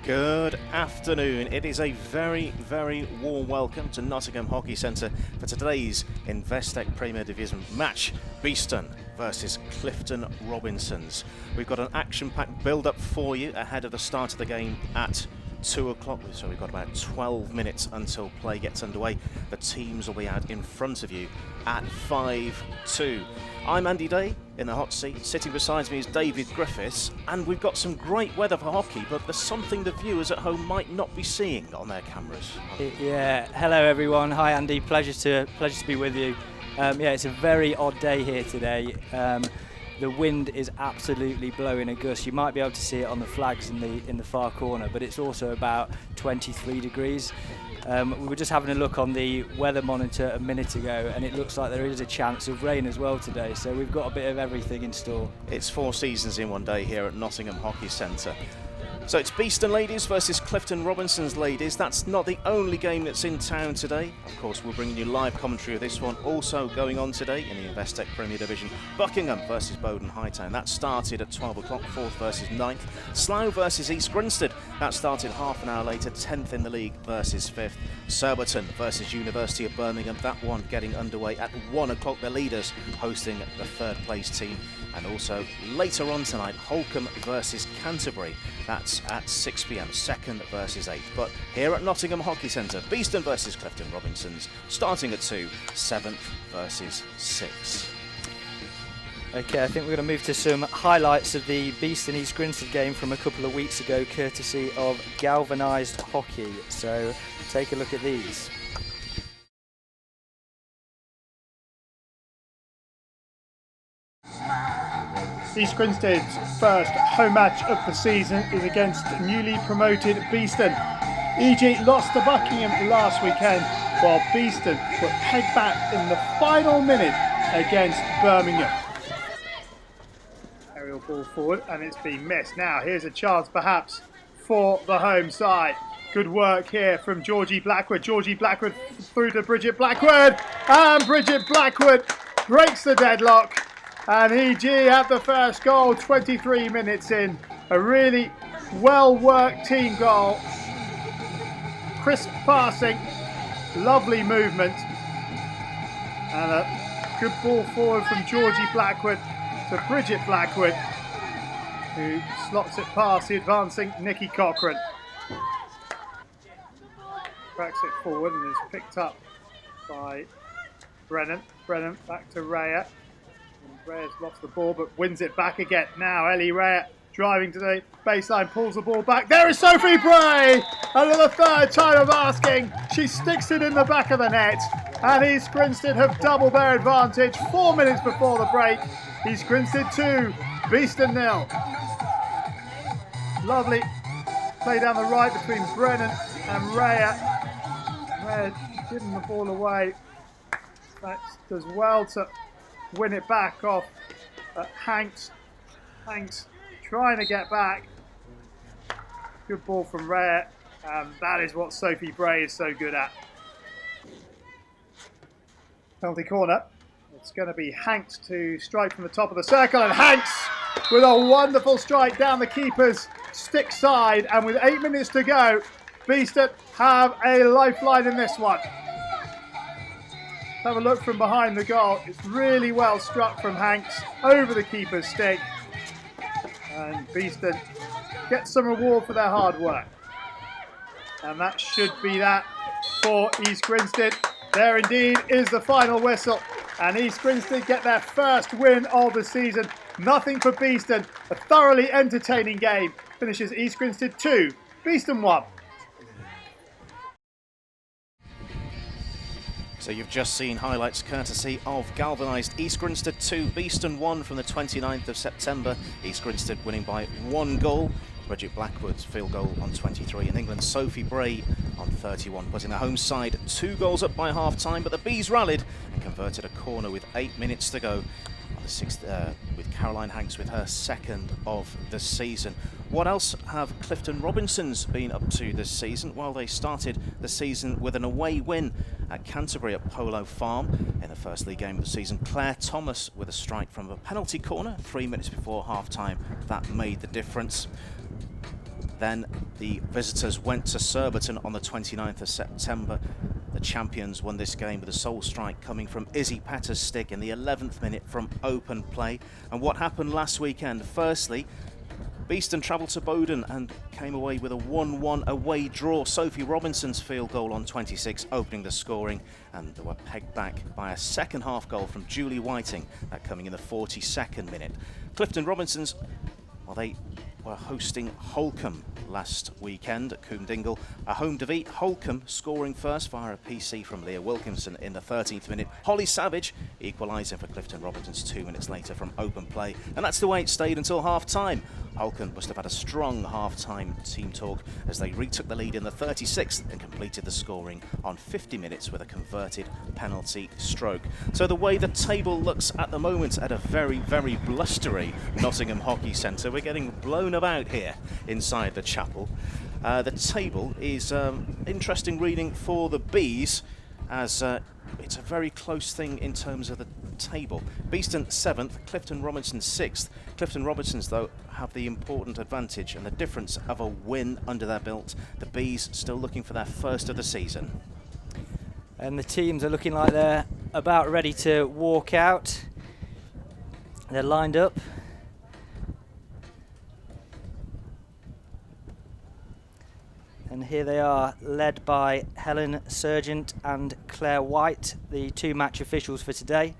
Good afternoon. It is a very, very warm welcome to Nottingham Hockey Centre for today's Investec Premier Division match, Beeston versus Clifton Robinsons. We've got an action-packed build-up for you ahead of the start of the game at 2 o'clock, so we've got about 12 minutes until play gets underway. The teams will be out in front of you at 5-2. I'm Andy Day in the hot seat. Sitting beside me is David Griffiths, and we've got some great weather for hockey, but there's something the viewers at home might not be seeing on their cameras. Yeah, hello everyone. Hi Andy, pleasure to be with you. It's a very odd day here today. The wind is absolutely blowing a gust. You might be able to see it on the flags in the far corner, but it's also about 23 degrees. We were just having a look on the weather monitor a minute ago, and it looks like there is a chance of rain as well today, so we've got a bit of everything in store. It's 4 seasons in one day here at Nottingham Hockey Centre. So it's Beeston ladies versus Clifton Robinsons ladies. That's not the only game that's in town today. Of course, we're bringing you live commentary of this one. Also going on today in the Investec Premier Division, Buckingham versus Bowden Hightown. That started at 12 o'clock, 4th versus 9th. Slough versus East Grinstead. That started half an hour later, 10th in the league versus 5th. Surbiton versus University of Birmingham. That one getting underway at 1 o'clock. The leaders hosting the 3rd place team. And also later on tonight, Holcombe versus Canterbury. That's at 6 p.m, 2nd versus 8th. But here at Nottingham Hockey Centre, Beeston versus Clifton Robinsons, starting at 2, 7th versus 6. Okay, I think we're going to move to some highlights of the Beeston East Grinstead game from a couple of weeks ago, courtesy of Galvanised Hockey. So take a look at these. East Grinstead's first home match of the season is against newly promoted Beeston. EG lost to Buckingham last weekend, while Beeston were pegged back in the final minute against Birmingham. Aerial ball forward, and it's been missed. Now here's a chance perhaps for the home side. Good work here from Georgie Blackwood. Georgie Blackwood through to Bridget Blackwood, and Bridget Blackwood breaks the deadlock. And EG had the first goal 23 minutes in. A really well-worked team goal. Crisp passing, lovely movement. And a good ball forward from Georgie Blackwood to Bridget Blackwood, who slots it past the advancing Nikki Cochran. Cracks it forward and is picked up by Brennan. Brennan back to Rhea. Rhea's lost the ball but wins it back again. Now Ellie Rhea driving to the baseline, pulls the ball back. There is Sophie Bray! And for the 3rd time of asking, she sticks it in the back of the net. And East Grinstead have doubled their advantage 4 minutes before the break. East Grinstead 2, Beeston 0. Lovely play down the right between Brennan and Rhea. Rhea giving the ball away. That does well to win it back off Hanks. Hanks trying to get back. Good ball from Rhea. That is what Sophie Bray is so good at. Penalty corner. It's going to be Hanks to strike from the top of the circle, and Hanks with a wonderful strike down the keeper's stick side, and with 8 minutes to go, Beeston have a lifeline in this one. Have a look from behind the goal. It's really well struck from Hanks over the keeper's stick. And Beeston gets some reward for their hard work. And that should be that for East Grinstead. There indeed is the final whistle. And East Grinstead get their first win of the season. Nothing for Beeston. A thoroughly entertaining game. Finishes East Grinstead 2, Beeston 1. So you've just seen highlights courtesy of Galvanised. East Grinstead 2, Beeston 1 from the 29th of September. East Grinstead winning by 1 goal. Bridget Blackwood's field goal on 23, and England's Sophie Bray on 31, putting the home side 2 goals up by half-time, but the Bees rallied and converted a corner with 8 minutes to go on the 6th, with Caroline Hanks with her 2nd of the season. What else have Clifton Robinsons been up to this season? Well, they started the season with an away win at Canterbury at Polo Farm in the first league game of the season. Claire Thomas with a strike from a penalty corner 3 minutes before half-time. That made the difference. Then the visitors went to Surbiton on the 29th of September. The champions won this game with a sole strike coming from Izzy Petter's stick in the 11th minute from open play. And what happened last weekend? Firstly, Beeston travelled to Bowden and came away with a 1-1 away draw. Sophie Robinson's field goal on 26 opening the scoring, and they were pegged back by a second half goal from Julie Whiting, that coming in the 42nd minute. Clifton Robinsons, well, they were hosting Holcombe last weekend at Coombe Dingle. A home defeat, Holcombe scoring first via a PC from Leah Wilkinson in the 13th minute. Holly Savage equalising for Clifton Robinsons 2 minutes later from open play. And that's the way it stayed until half-time. Holcombe must have had a strong half-time team talk as they retook the lead in the 36th and completed the scoring on 50 minutes with a converted penalty stroke. So the way the table looks at the moment at a very, very blustery Nottingham Hockey Centre, we're getting blown about here inside the chapel. The table is interesting reading for the Bees, as it's a very close thing in terms of the table. Beeston 7th, Clifton Robinson 6th. Clifton Robinsons, though, have the important advantage and the difference of a win under their belt. The Bees still looking for their first of the season. And the teams are looking like they're about ready to walk out. They're lined up. And here they are, led by Helen Sergeant and Claire White, the two match officials for today.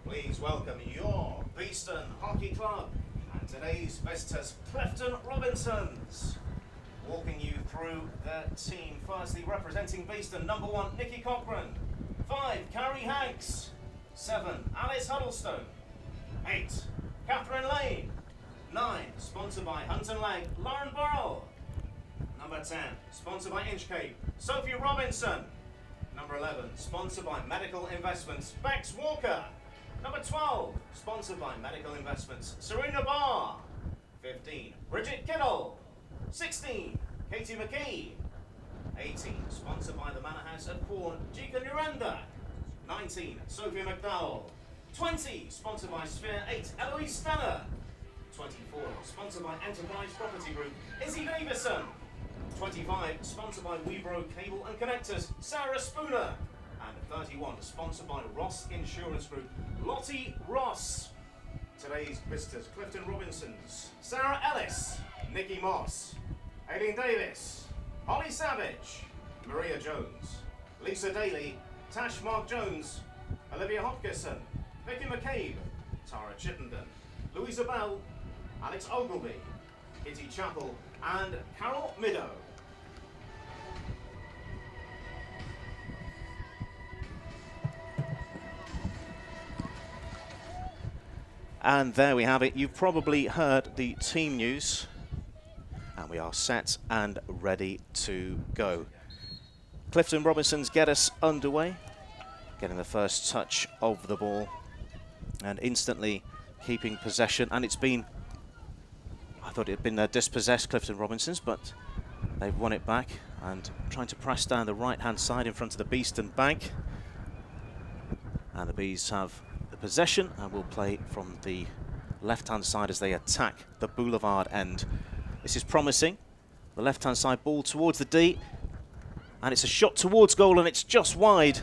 Please welcome your Beeston Hockey Club and today's visitors, Clifton Robinsons. Walking you through their team, firstly representing Beeston, number 1, Nikki Cochran. 5, Carrie Hanks. 7, Alice Huddlestone. 8, Catherine Lane. 9, sponsored by Hunt and Leg, Lauren Burrell. Number 10, sponsored by Inchcape, Sophie Robinson. Number 11, sponsored by Medical Investments, Bex Walker. Number 12, sponsored by Medical Investments, Serena Barr. 15, Bridget Kittle. 16, Katie McKee. 18, sponsored by the Manor House at Quorn, Jika Nurenda. 19, Sophia McDowell. 20, sponsored by Sphere 8, Eloise Stenner. 24, sponsored by Enterprise Property Group, Izzy Davison. 25, sponsored by Webro Cable and Connectors, Sarah Spooner. And 31, sponsored by Ross Insurance Group, Lottie Ross. Today's visitors, Clifton Robinsons, Sarah Ellis, Nikki Moss, Aileen Davis, Holly Savage, Maria Jones, Lisa Daly, Tash Mark Jones, Olivia Hopkinson, Vicky McCabe, Tara Chittenden, Louisa Bell, Alex Ogilvie, Kitty Chappell, and Carol Middow. And there we have it. You've probably heard the team news. And we are set and ready to go. Clifton Robinsons get us underway. Getting the first touch of the ball. And instantly keeping possession. And it's been, I thought it had been dispossessed, Clifton Robinsons, but they've won it back. And trying to press down the right-hand side in front of the Beeston bank. And the Bees have the possession and will play from the left-hand side as they attack the boulevard end. This is promising. The left-hand side ball towards the D, and it's a shot towards goal, and it's just wide.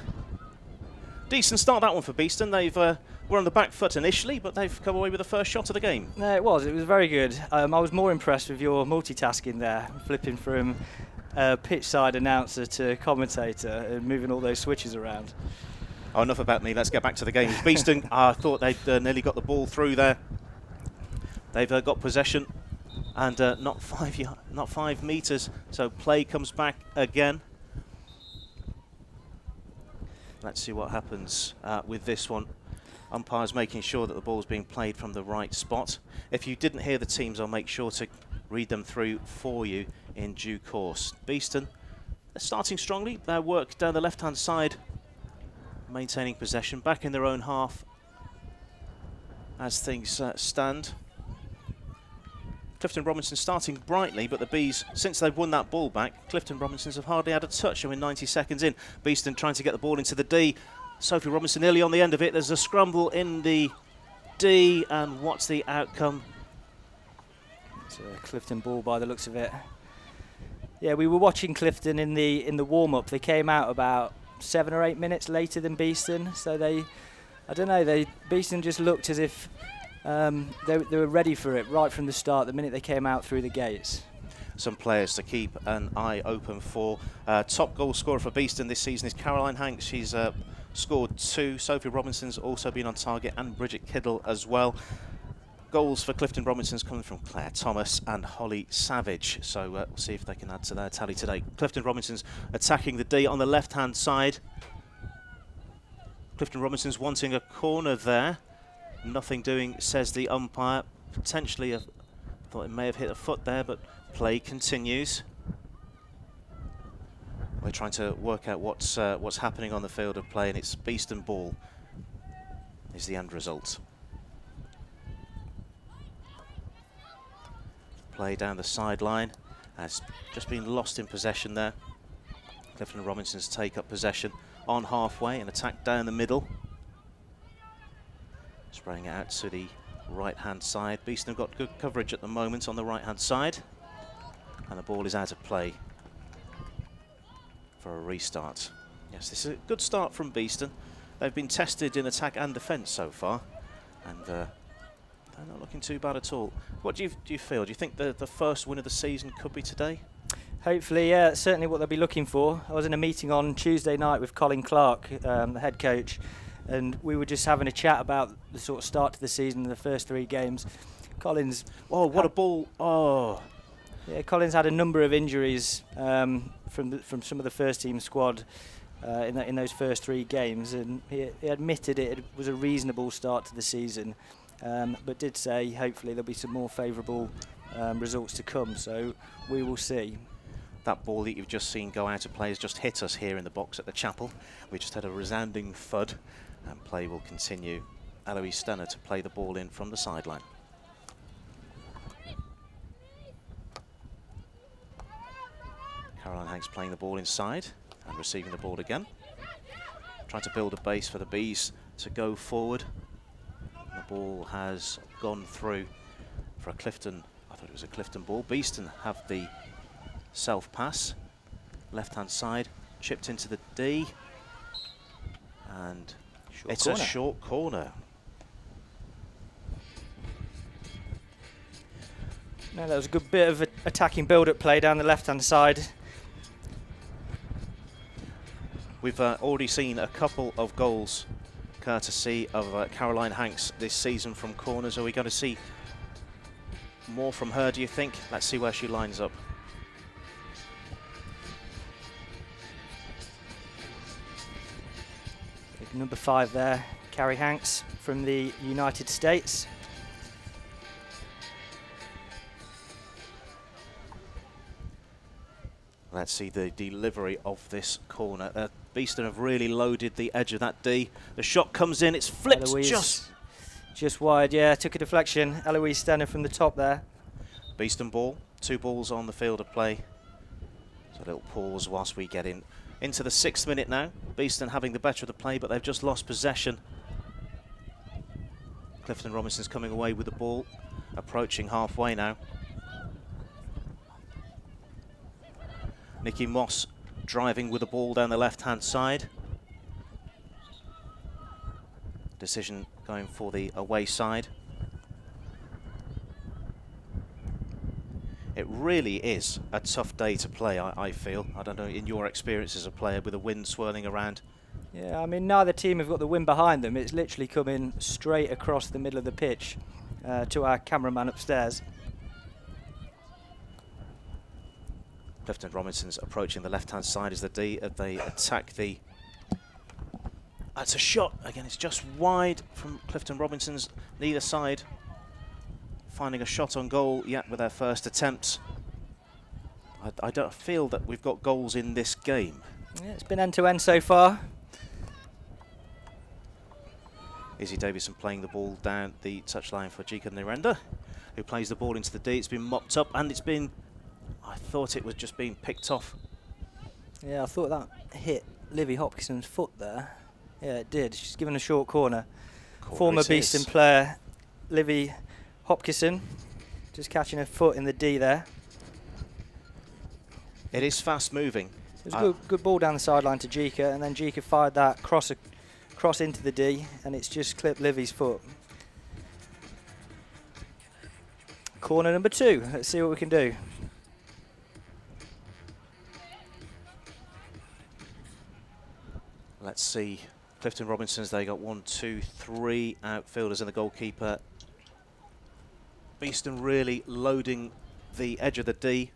Decent start that one for Beeston. They've were on the back foot initially, but they've come away with the first shot of the game. It was very good. I was more impressed with your multitasking there, flipping from pitch side announcer to commentator and moving all those switches around. Oh, enough about me. Let's get back to the game. Beeston, I thought they'd nearly got the ball through there. They've got possession and not 5 metres. So play comes back again. Let's see what happens with this one. Umpires making sure that the ball's being played from the right spot. If you didn't hear the teams, I'll make sure to read them through for you in due course. Beeston, they're starting strongly. Their work down the left-hand side, maintaining possession back in their own half as things stand. Clifton Robinson starting brightly, but the Bees, since they've won that ball back, Clifton Robinsons have hardly had a touch. We're 90 seconds in. Beeston trying to get the ball into the D. Sophie Robinson nearly on the end of it. There's a scramble in the D, and what's the outcome? It's a Clifton ball by the looks of it. Yeah, we were watching Clifton in the warm-up. They came out about 7 or 8 minutes later than Beeston, so I don't know, Beeston just looked as if they were ready for it right from the start, the minute they came out through the gates. Some players to keep an eye open for. Top goal scorer for Beeston this season is Caroline Hanks. She's scored 2. Sophie Robinson's also been on target, and Bridget Kiddle as well. Goals for Clifton Robinson's coming from Claire Thomas and Holly Savage. So we'll see if they can add to their tally today. Clifton Robinson's attacking the D on the left-hand side. Clifton Robinson's wanting a corner there. Nothing doing, says the umpire. Potentially, I thought it may have hit a foot there, but play continues. We're trying to work out what's happening on the field of play, and it's Beeston ball is the end result. Play down the sideline has just been lost in possession there. Clifton Robinson's take up possession on halfway and attack down the middle. Spraying it out to the right-hand side. Beeston have got good coverage at the moment on the right-hand side. And the ball is out of play for a restart. Yes, this is a good start from Beeston. They've been tested in attack and defence so far. And they're not looking too bad at all. What do you feel? Do you think the first win of the season could be today? Hopefully, yeah, certainly what they'll be looking for. I was in a meeting on Tuesday night with Colin Clark, the head coach, and we were just having a chat about the sort of start to the season, the first 3 games. Colin's... Oh, what a ball. Oh. Yeah, Colin's had a number of injuries from some of the first team squad in those first 3 games, and he admitted it was a reasonable start to the season, but did say hopefully there'll be some more favourable results to come, so we will see. That ball that you've just seen go out of play has just hit us here in the box at the chapel. We just had a resounding thud, and play will continue. Eloise Stenner to play the ball in from the sideline. Caroline Hanks playing the ball inside and receiving the ball again. Trying to build a base for the Bees to go forward. The ball has gone through for a Clifton. I thought it was a Clifton ball. Beeston have the self-pass. Left-hand side, chipped into the D. And it's a short corner. No, that was a good bit of attacking build-up play down the left-hand side. We've already seen a couple of goals courtesy of Caroline Hanks this season from corners. Are we going to see more from her, do you think? Let's see where she lines up. Number 5 there, Carrie Hanks from the United States. Let's see the delivery of this corner. Beeston have really loaded the edge of that D. The shot comes in, it's flipped Eloise just wide, yeah, took a deflection. Eloise Stenner from the top there. Beeston ball, 2 balls on the field of play. So a little pause whilst we get into the 6th minute now. Beeston having the better of the play, but they've just lost possession. Clifton Robinson's coming away with the ball, approaching halfway now. Nikki Moss driving with the ball down the left-hand side. Decision going for the away side. It really is a tough day to play, I feel. I don't know, in your experience as a player with the wind swirling around. Yeah, I mean, neither team have got the wind behind them. It's literally coming straight across the middle of the pitch to our cameraman upstairs. Clifton Robinson's approaching the left-hand side as the D. They attack the That's a shot. Again, it's just wide from Clifton Robinson's. Neither side finding a shot on goal yet with their first attempts. I don't feel that we've got goals in this game. Yeah, it's been end-to-end so far. Izzy Davison playing the ball down the touchline for Jika Nirenda, who plays the ball into the D. It's been mopped up and it's been, I thought it was just being picked off. Yeah, I thought that hit Livy Hopkinson's foot there. Yeah, it did. She's given a short corner. Former Beeston player Livy Hopkinson just catching her foot in the D there. It is fast moving. It was a good ball down the sideline to Jika, and then Jika fired that cross into the D, and it's just clipped Livy's foot. Corner number 2. Let's see what we can do. Let's see. Clifton Robinson's, they got 1, 2, 3 outfielders and the goalkeeper. Beeston really loading the edge of the D.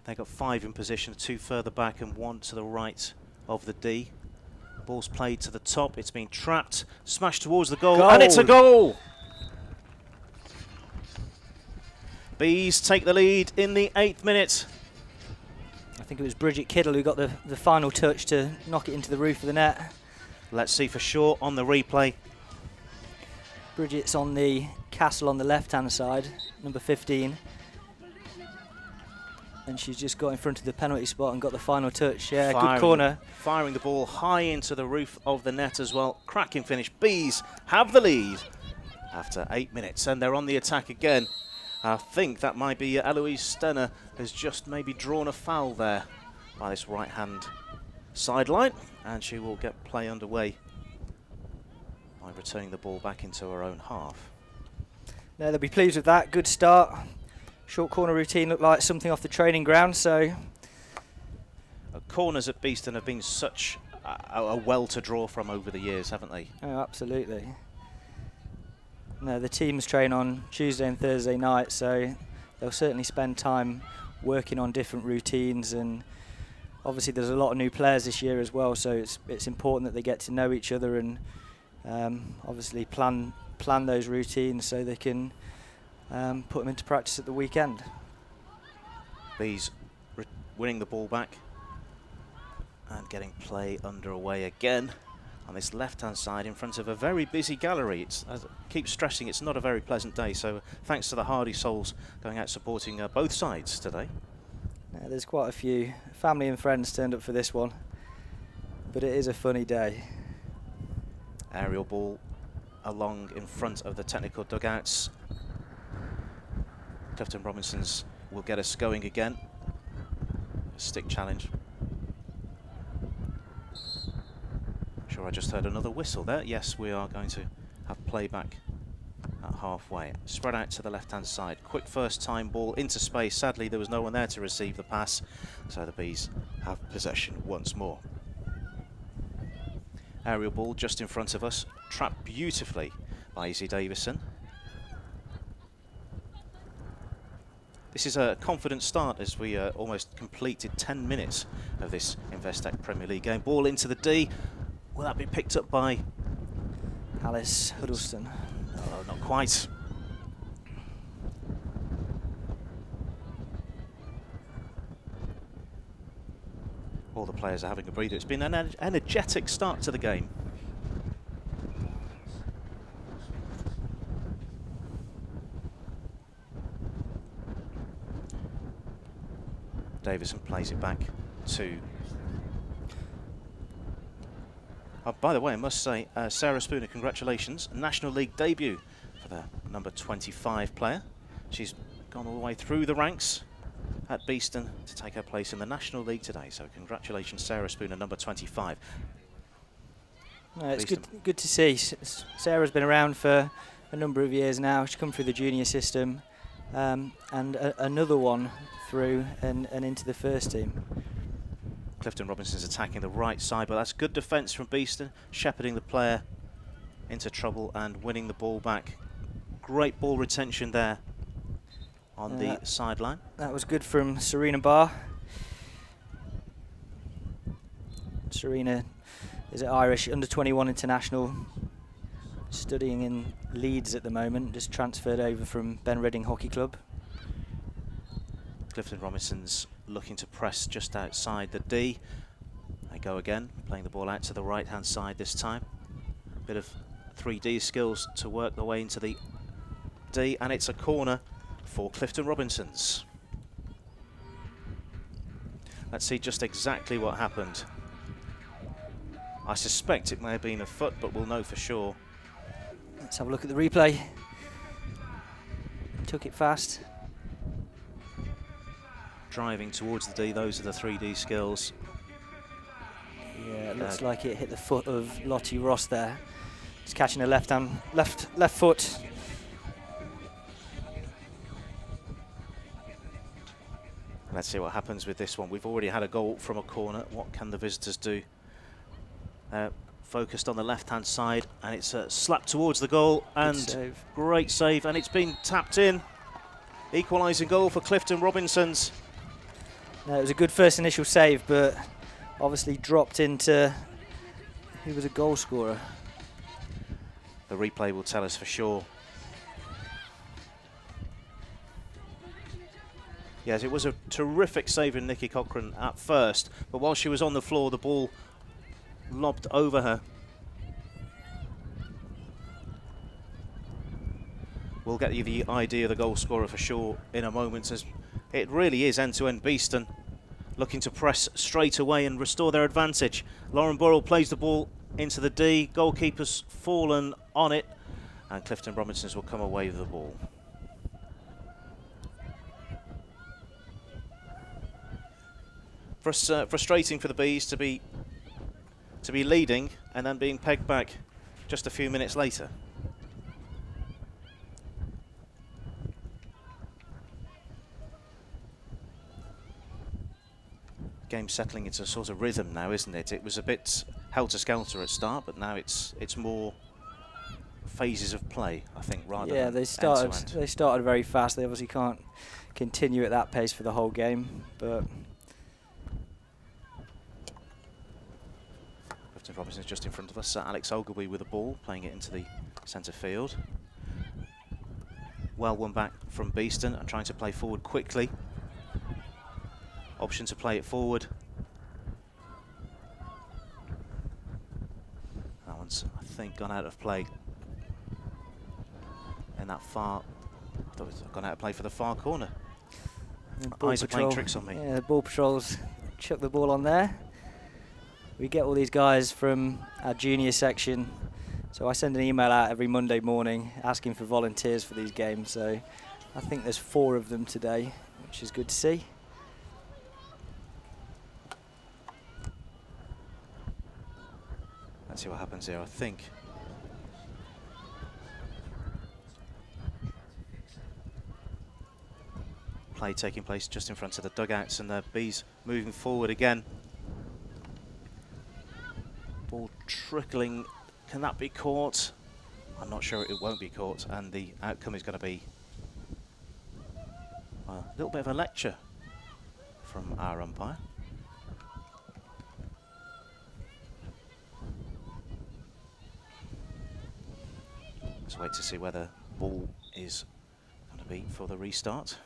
They got 5 in position, 2 further back and 1 to the right of the D. Ball's played to the top, it's been trapped, smashed towards the goal, and it's a goal! Bees take the lead in the 8th minute. I think it was Bridget Kiddle who got the final touch to knock it into the roof of the net. Let's see for sure on the replay. Bridget's on the castle on the left-hand side, number 15. And she's just got in front of the penalty spot and got the final touch. Yeah, good corner. Firing the ball high into the roof of the net as well. Cracking finish. Bees have the lead after 8 minutes, and they're on the attack again. I think that might be Eloise Stenner has just maybe drawn a foul there by this right-hand sideline, and she will get play underway by returning the ball back into her own half. No, they'll be pleased with that. Good start. Short corner routine looked like something off the training ground, so... Corners at Beeston have been such a well to draw from over the years, haven't they? Oh, absolutely. No, the teams train on Tuesday and Thursday night, so they'll certainly spend time working on different routines, and obviously there's a lot of new players this year as well, so it's important that they get to know each other and obviously plan those routines so they can put them into practice at the weekend. Bees winning the ball back and getting play underway again on this left-hand side in front of a very busy gallery. As I keep stressing, it's not a very pleasant day, so thanks to the hardy souls going out supporting both sides today. There's quite a few family and friends turned up for this one, but it is a funny day. Aerial ball along in front of the technical dugouts. Clifton Robinson's will get us going again. A stick challenge. Sure, I just heard another whistle there. Yes, we are going to have playback at halfway. Spread out to the left-hand side. Quick first-time ball into space. Sadly, there was no one there to receive the pass, so the Bees have possession once more. Aerial ball just in front of us. Trapped beautifully by Izzy Davison. This is a confident start as we almost completed 10 minutes of this Investec Premier League game. Ball into the D. Will that be picked up by Alice Huddleston? No, not quite. All the players are having a breather. It's been an energetic start to the game. Davison plays it back to... by the way, I must say, Sarah Spooner, congratulations. National League debut for the number 25 player. She's gone all the way through the ranks at Beeston to take her place in the National League today. So congratulations, Sarah Spooner, number 25. No, it's good to see. Sarah's been around for a number of years now. She's come through the junior system and another one through and into the first team. Clifton Robinson's attacking the right side, but that's good defence from Beeston, shepherding the player into trouble and winning the ball back. Great ball retention there on the sideline. That was good from Serena Barr. Serena is an Irish under-21 international, studying in Leeds at the moment, just transferred over from Ben Redding Hockey Club. Clifton Robinson's looking to press just outside the D. They go again, playing the ball out to the right-hand side this time. Bit of 3D skills to work their way into the D, and it's a corner for Clifton Robinsons. Let's see just exactly what happened. I suspect it may have been a foot, but we'll know for sure. Let's have a look at the replay. Took it fast. Driving towards the D, those are the 3D skills. Yeah, it looks like it hit the foot of Lottie Ross there. He's catching a left foot. Let's see what happens with this one. We've already had a goal from a corner. What can the visitors do? Focused on the left-hand side, and it's a slap towards the goal, and great save, and it's been tapped in. Equalising goal for Clifton Robinsons. No, it was a good first initial save, but obviously dropped into who was a goal scorer. The replay will tell us for sure. Yes, it was a terrific save in Nikki Cochran at first, but while she was on the floor, the ball lobbed over her. We'll get you the idea of the goal scorer for sure in a moment, as it really is end-to-end Beeston looking to press straight away and restore their advantage. Lauren Burrell plays the ball into the D, goalkeeper's fallen on it, and Clifton Robinsons will come away with the ball. Frustrating for the Bees to be leading and then being pegged back just a few minutes later. Game settling into a sort of rhythm now, isn't it? It was a bit helter-skelter at start, but now it's more phases of play, I think, rather than they started very fast. They obviously can't continue at that pace for the whole game, but Clifton Robinson's just in front of us. Alex Ogilvie with the ball, playing it into the centre field. Well won back from Beeston and trying to play forward quickly. Option to play it forward. That one's, I think, gone out of play. And that far, I thought it had gone out of play for the far corner. Eyes are playing tricks on me. Yeah, the ball patrols chuck the ball on there. We get all these guys from our junior section, so I send an email out every Monday morning asking for volunteers for these games. So I think there's 4 of them today, which is good to see. Let's see what happens here. I think play taking place just in front of the dugouts, and the Bees moving forward again. Ball trickling. Can that be caught? I'm not sure it won't be caught, and the outcome is going to be a little bit of a lecture from our umpire. Let's wait to see whether ball is going to be for the restart.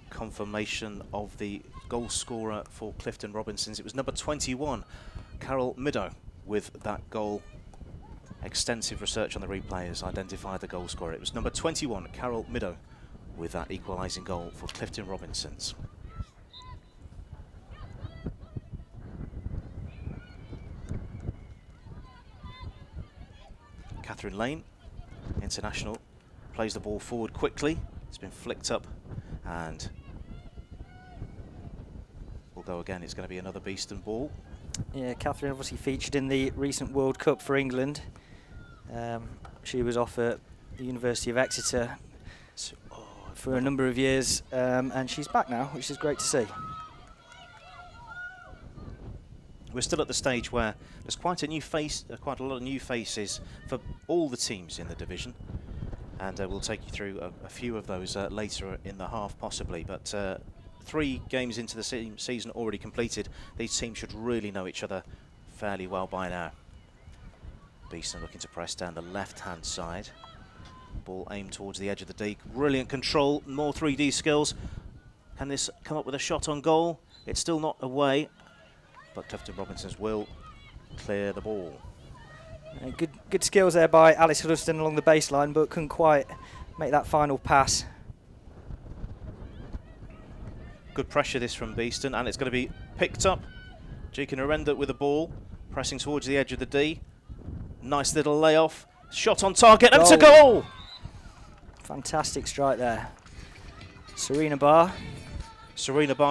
Confirmation of the goal scorer for Clifton Robinsons. It was number 21, Carol Middow, with that goal. Extensive research on the replay has identified the goal scorer. It was number 21, Carol Middow, with that equalising goal for Clifton Robinsons. Catherine Lane, international, plays the ball forward quickly. It's been flicked up and will go again. It's going to be another Beeston ball. Yeah, Catherine obviously featured in the recent World Cup for England. She was off at the University of Exeter for a number of years, and she's back now, which is great to see. We're still at the stage where there's quite a lot of new faces for all the teams in the division. and we'll take you through a few of those later in the half possibly. But 3 games into the season already completed. These teams should really know each other fairly well by now. Beeston looking to press down the left-hand side. Ball aimed towards the edge of the D. Brilliant control, more 3D skills. Can this come up with a shot on goal? It's still not away, but Clifton Robinsons will clear the ball. Good skills there by Alice Huddleston along the baseline, but couldn't quite make that final pass. Good pressure this from Beeston, and it's going to be picked up. Jekin Arenda with the ball, pressing towards the edge of the D. Nice little layoff. Shot on target, and it's a goal! Fantastic strike there. Serena Barr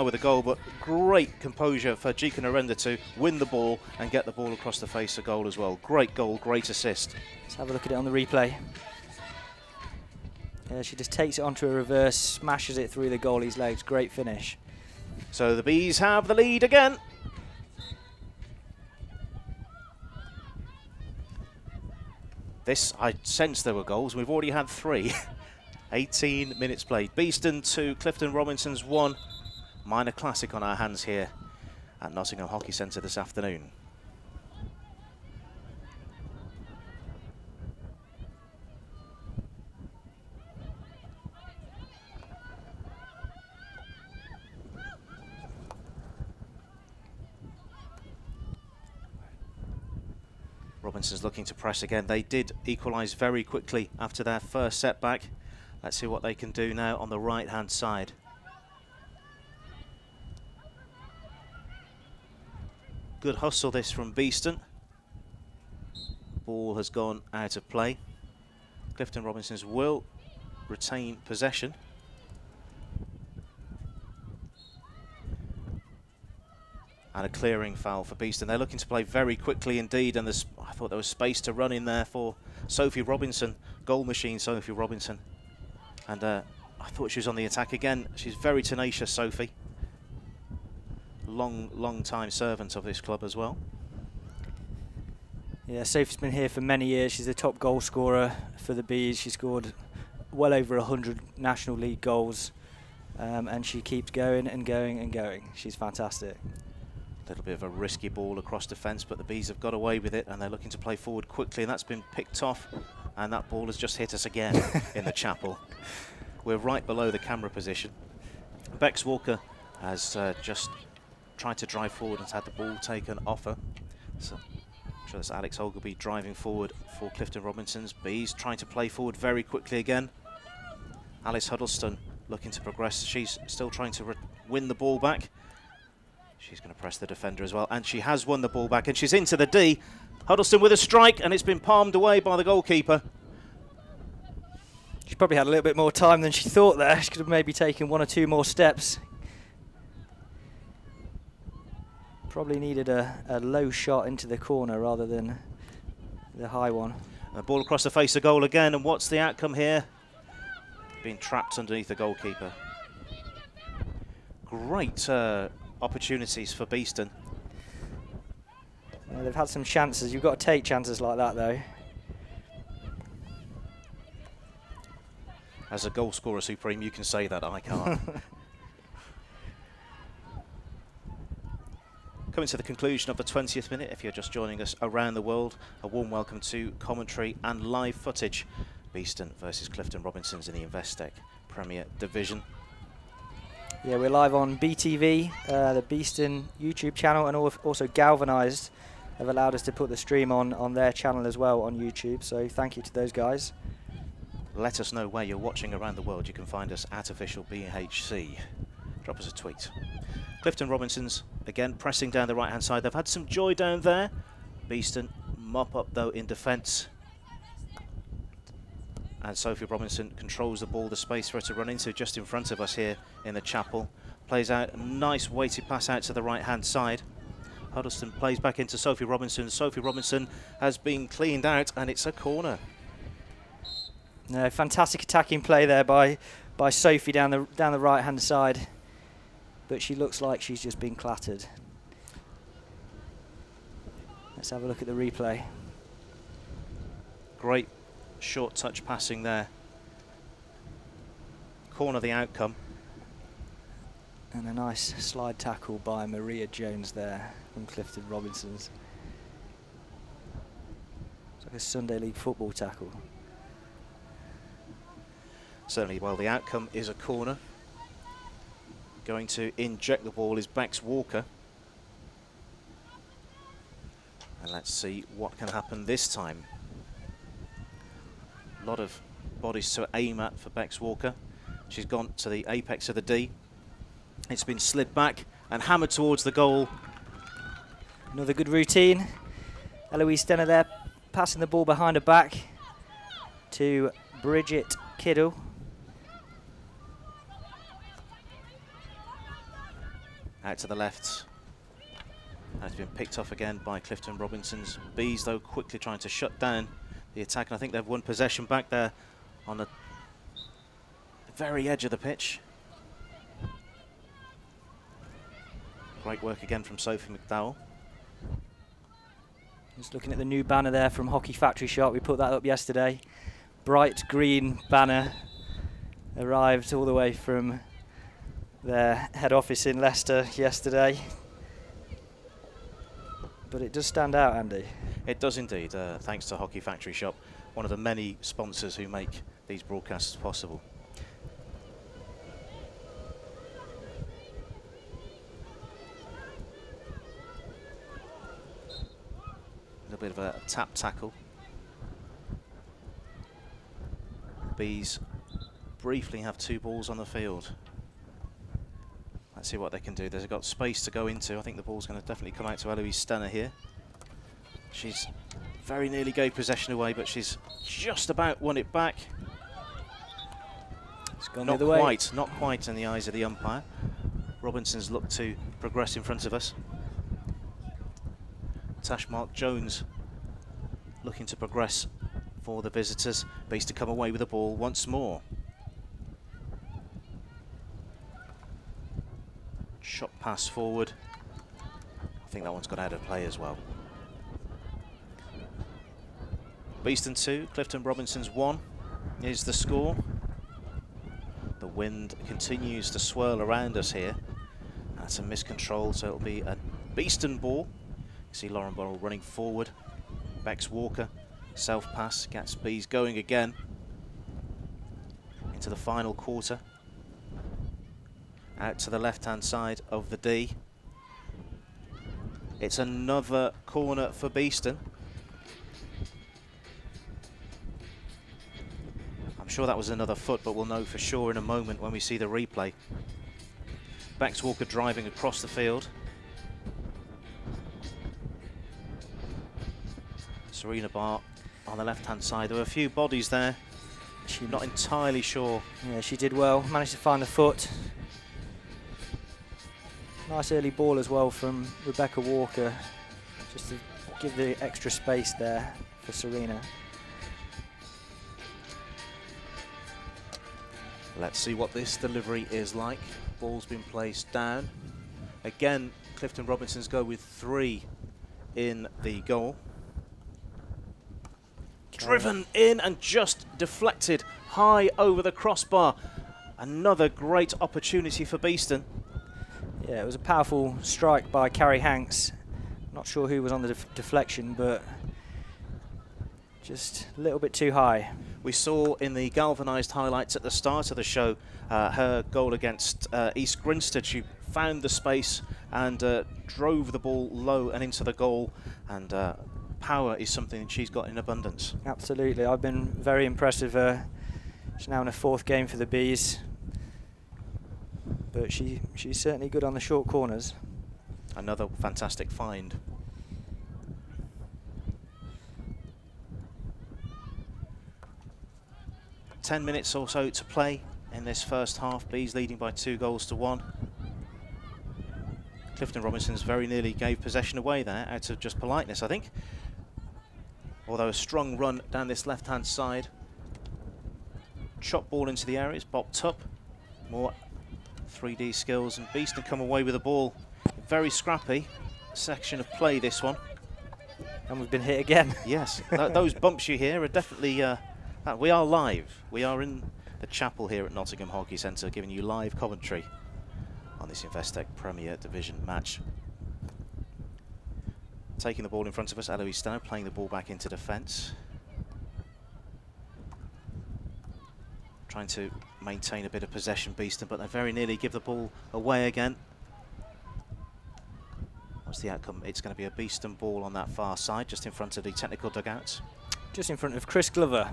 with a goal, but great composure for Jekin Arenda to win the ball and get the ball across the face of goal as well. Great goal, great assist. Let's have a look at it on the replay. Yeah, she just takes it onto a reverse, smashes it through the goalie's legs. Great finish. So the Bees have the lead again. This, I sensed there were goals. We've already had 3. 18 minutes played. Beeston 2, Clifton Robinsons 1. Minor classic on our hands here at Nottingham Hockey Centre this afternoon. Robinson's looking to press again. They did equalise very quickly after their first setback. Let's see what they can do now on the right-hand side. Good hustle this from Beeston. Ball has gone out of play. Clifton Robinsons will retain possession. And a clearing foul for Beeston. They're looking to play very quickly indeed, and I thought there was space to run in there for Sophie Robinson, goal machine Sophie Robinson. And I thought she was on the attack again. She's very tenacious, Sophie. Long time servant of this club as well. Yeah, Sophie's been here for many years. She's the top goal scorer for the Bees. She scored well over 100 National League goals, and she keeps going and going and going. She's fantastic. A little bit of a risky ball across defence, but the Bees have got away with it, and they're looking to play forward quickly, and that's been picked off, and that ball has just hit us again in the chapel. We're right below the camera position. Bex Walker has just tried to drive forward and has had the ball taken off her. So I'm sure that's Alex Ogilby driving forward for Clifton Robinsons. Bees trying to play forward very quickly again. Alice Huddleston looking to progress. She's still trying to win the ball back. She's going to press the defender as well, and she has won the ball back, and she's into the D. Huddleston with a strike, and it's been palmed away by the goalkeeper. She probably had a little bit more time than she thought there. She could have maybe taken 1 or 2 more steps. Probably needed a low shot into the corner rather than the high one. And the ball across the face of goal again, and what's the outcome here? Being trapped underneath the goalkeeper. Great opportunities for Beeston. Yeah, they've had some chances. You've got to take chances like that, though. As a goal scorer supreme, you can say that, I can't. Coming to the conclusion of the 20th minute, if you're just joining us around the world, a warm welcome to commentary and live footage. Beeston versus Clifton Robinsons in the Investec Premier Division. Yeah, we're live on BTV, the Beeston YouTube channel, and also Galvanised have allowed us to put the stream on their channel as well on YouTube, so thank you to those guys. Let us know where you're watching around the world. You can find us at officialBHC. Drop us a tweet. Clifton Robinsons, again, pressing down the right-hand side. They've had some joy down there. Beeston mop up, though, in defence. And Sophie Robinson controls the ball, the space for her to run into just in front of us here in the chapel. Plays out a nice weighted pass out to the right-hand side. Huddleston plays back into Sophie Robinson. Sophie Robinson has been cleaned out, and it's a corner. No, fantastic attacking play there by Sophie down the right-hand side. But she looks like she's just been clattered. Let's have a look at the replay. Great short touch passing there corner the outcome. And a nice slide tackle by Maria Jones there from Clifton Robinsons. It's like a Sunday League football tackle. Certainly, well, the outcome is a corner. Going to inject the ball is Bex Walker. And let's see what can happen this time. A lot of bodies to aim at for Bex Walker. She's gone to the apex of the D. It's been slid back and hammered towards the goal. Another good routine. Eloise Stenner there, passing the ball behind her back to Bridget Kiddle. Out to the left. Has been picked off again by Clifton Robinsons. Bees, though, quickly trying to shut down the attack. And I think they've won possession back there on the very edge of the pitch. Great work again from Sophie McDowell. Just looking at the new banner there from Hockey Factory Shop. We put that up yesterday. Bright green banner. Arrived all the way from their head office in Leicester yesterday. But it does stand out, Andy. It does indeed, thanks to Hockey Factory Shop, one of the many sponsors who make these broadcasts possible. A little bit of a tap tackle. Bees briefly have 2 balls on the field. Let's see what they can do. They've got space to go into. I think the ball's going to definitely come out to Eloise Stenner here. She's very nearly gave possession away, but she's just about won it back. It's gone Not the other quite, not quite in the eyes of the umpire. Robinson's looked to progress in front of us. Tashmark Jones looking to progress for the visitors. Bees to come away with the ball once more. Shot pass forward. I think that one's got out of play as well. Beeston 2, Clifton Robinsons 1 is the score. The wind continues to swirl around us here. That's a miscontrol, so it'll be a Beeston ball. You see Lauren Burrell running forward. Bex Walker, self pass, gets Bees going again into the final quarter. Out to the left-hand side of the D. It's another corner for Beeston. I'm sure that was another foot, but we'll know for sure in a moment when we see the replay. Bex Walker driving across the field. Serena Barr on the left-hand side. There were a few bodies there. She's not entirely sure. Yeah, she did well. Managed to find the foot. Nice early ball as well from Rebecca Walker, just to give the extra space there for Serena. Let's see what this delivery is like. Ball's been placed down. Again, Clifton Robinsons go with 3 in the goal. Driven in and just deflected high over the crossbar. Another great opportunity for Beeston. Yeah, it was a powerful strike by Carrie Hanks. Not sure who was on the deflection, but just a little bit too high. We saw in the galvanised highlights at the start of the show her goal against East Grinstead. She found the space and drove the ball low and into the goal, and power is something that she's got in abundance. Absolutely, I've been very impressed with her. She's now in her 4th game for the Bees, but she's certainly good on the short corners. Another fantastic find. Ten minutes or so to play in this first half. Bees leading by 2-1. Clifton Robinsons very nearly gave possession away there, out of just politeness, I think. Although a strong run down this left-hand side. Chop ball into the areas, bopped up. More 3D skills, and Beeston come away with the ball. Very scrappy section of play, this one. And we've been hit again. Yes, those bumps you hear are definitely... we are live. We are in the chapel here at Nottingham Hockey Centre, giving you live commentary on this Investec Premier Division match. Taking the ball in front of us, Eloise Stenner playing the ball back into defence. Trying to maintain a bit of possession, Beeston, but they very nearly give the ball away again. What's the outcome? It's going to be a Beeston ball on that far side, just in front of the technical dugouts. Just in front of Chris Glover,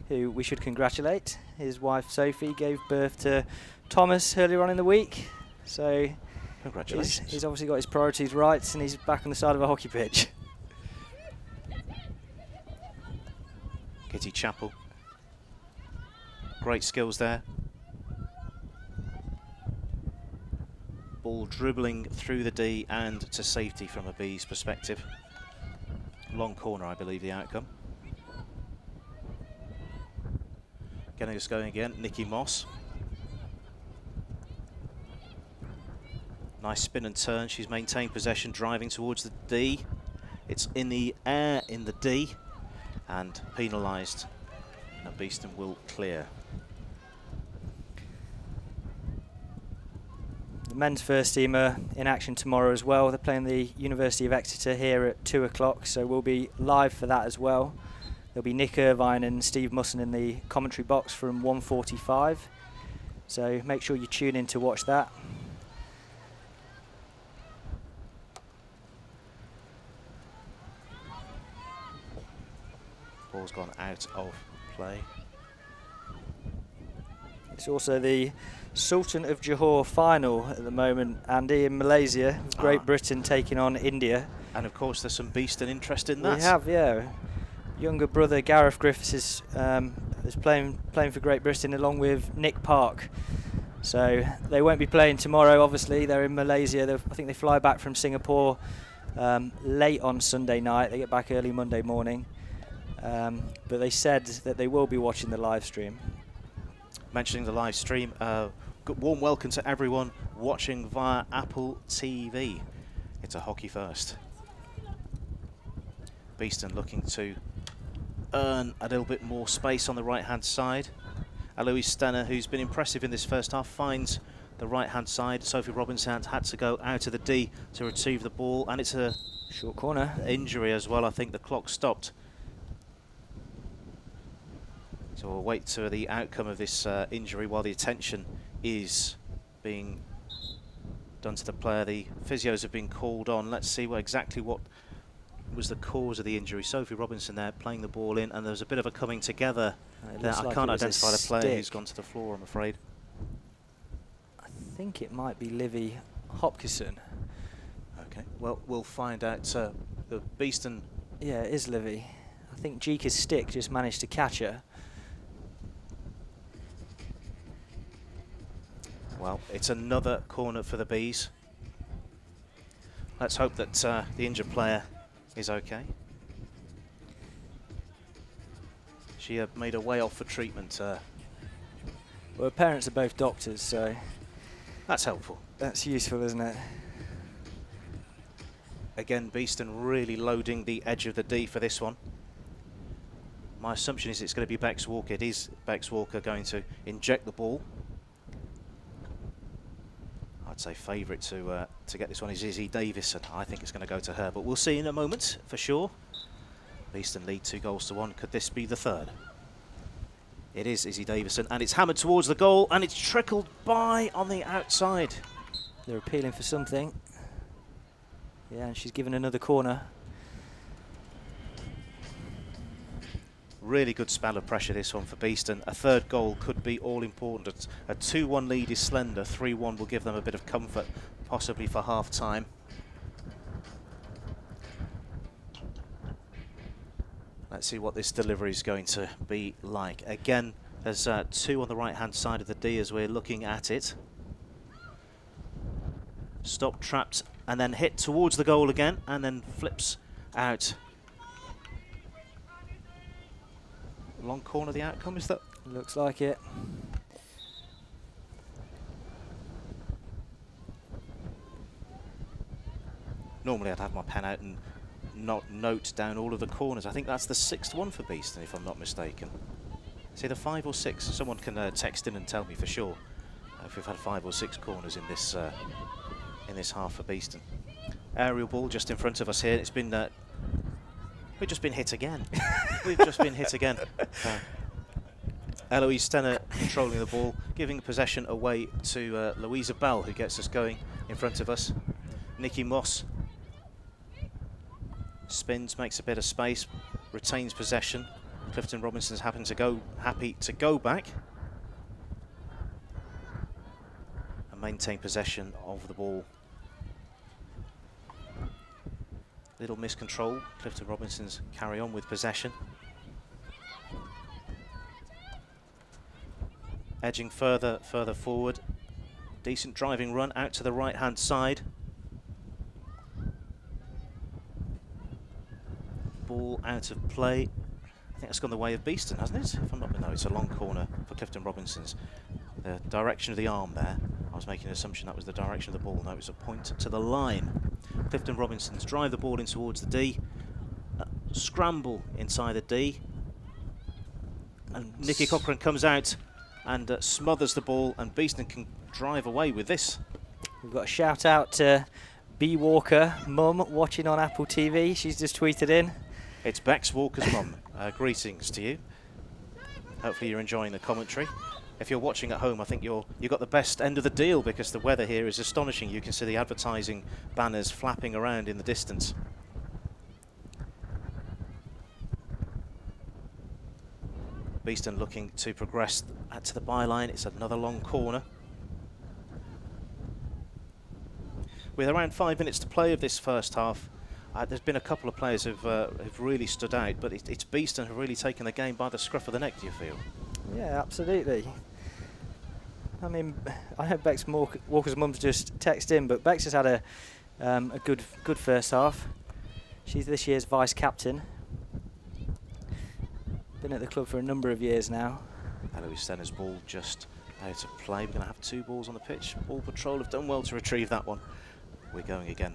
who we should congratulate. His wife Sophie gave birth to Thomas earlier on in the week. So congratulations. He's obviously got his priorities right, and he's back on the side of a hockey pitch. Kitty Chappell. Great skills there. Ball dribbling through the D and to safety from a B's perspective. Long corner, I believe, the outcome. Getting us going again, Nikki Moss. Nice spin and turn. She's maintained possession, driving towards the D. It's in the air in the D and penalised. Now Beeston will clear. The men's first team are in action tomorrow as well. They're playing the University of Exeter here at 2 o'clock, so we'll be live for that as well. There'll be Nick Irvine and Steve Musson in the commentary box from 1:45. So make sure you tune in to watch that. Ball's gone out of play. It's also the Sultan of Johor final at the moment, Andy, in Malaysia. Great Britain taking on India. And of course there's some Beeston interest in that. We have, yeah. Younger brother Gareth Griffiths is playing for Great Britain along with Nick Park. So they won't be playing tomorrow, obviously. They're in Malaysia. I think they fly back from Singapore late on Sunday night. They get back early Monday morning. But they said that they will be watching the live stream. Mentioning the live stream, warm welcome to everyone watching via Apple TV. It's a hockey first. Beeston looking to earn a little bit more space on the right-hand side. Eloise Stenner, who's been impressive in this first half, finds the right-hand side. Sophie Robinson had to go out of the D to retrieve the ball, and it's a short corner injury as well. I think the clock stopped. So we'll wait to the outcome of this injury while the attention is being done to the player. The physios have been called on. Let's see exactly what was the cause of the injury. Sophie Robinson there playing the ball in, and there's a bit of a coming together there. I can't identify the player who's gone to the floor, I'm afraid. I think it might be Livy Hopkinson. Okay, well, we'll find out. The Beeston... Yeah, it is Livy. I think Jeeka's stick just managed to catch her. Well, it's another corner for the Bees. Let's hope that the injured player is okay. She made her way off for treatment. Well, her parents are both doctors, so... That's helpful. That's useful, isn't it? Again, Beeston really loading the edge of the D for this one. My assumption is it's going to be Bex Walker. It is Bex Walker going to inject the ball. I'd say favourite to get this one is Izzy Davison. I think it's going to go to her, but we'll see in a moment for sure. Beeston lead 2-1. Could this be the third? It is Izzy Davison, and it's hammered towards the goal, and it's trickled by on the outside. They're appealing for something. Yeah, and she's given another corner. Really good spell of pressure, this one for Beeston. A third goal could be all important. A 2-1 lead is slender. 3-1 will give them a bit of comfort, possibly for half time. Let's see what this delivery is going to be like. Again, there's 2 on the right-hand side of the D as we're looking at it. Stop, trapped, and then hit towards the goal again, and then flips out. Long corner, the outcome, is that? Looks like it. Normally I'd have my pen out and note down all of the corners. I think that's the 6th one for Beeston, if I'm not mistaken. It's either 5 or 6. Someone can text in and tell me for sure if we've had 5 or 6 corners in this half for Beeston. Aerial ball just in front of us here. It's been we've just been hit again. We've just been hit again. Eloise Stenner controlling the ball, giving possession away to Louisa Bell, who gets us going in front of us. Nikki Moss spins, makes a bit of space, retains possession. Clifton Robinson's happy to go back and maintain possession of the ball. Little miscontrol. Clifton Robinson's carry on with possession. Edging further forward. Decent driving run out to the right-hand side. Ball out of play. I think that's gone the way of Beeston, hasn't it? If I'm not, no, it's a long corner for Clifton Robinson's. The direction of the arm there, I was making an assumption that was the direction of the ball. No, it was a point to the line. Clifton Robinson's drive the ball in towards the D. Scramble inside the D. And Nikki Cochran comes out and smothers the ball, and Beeston can drive away with this. We've got a shout out to B Walker, mum, watching on Apple TV. She's just tweeted in. It's Bex Walker's mum. Greetings to you. Hopefully you're enjoying the commentary. If you're watching at home, I think you got the best end of the deal, because the weather here is astonishing. You can see the advertising banners flapping around in the distance. Beeston looking to progress to the byline. It's another long corner. With around 5 minutes to play of this first half, there's been a couple of players who've really stood out, but it's Beeston who've really taken the game by the scruff of the neck, do you feel? Yeah, absolutely. I mean, I know Bex Walker's mum's just texted in, but Bex has had a good first half. She's this year's vice captain. Been at the club for a number of years now. Eloise Stenner's ball just out of play. We're going to have 2 balls on the pitch. Ball Patrol have done well to retrieve that one. We're going again.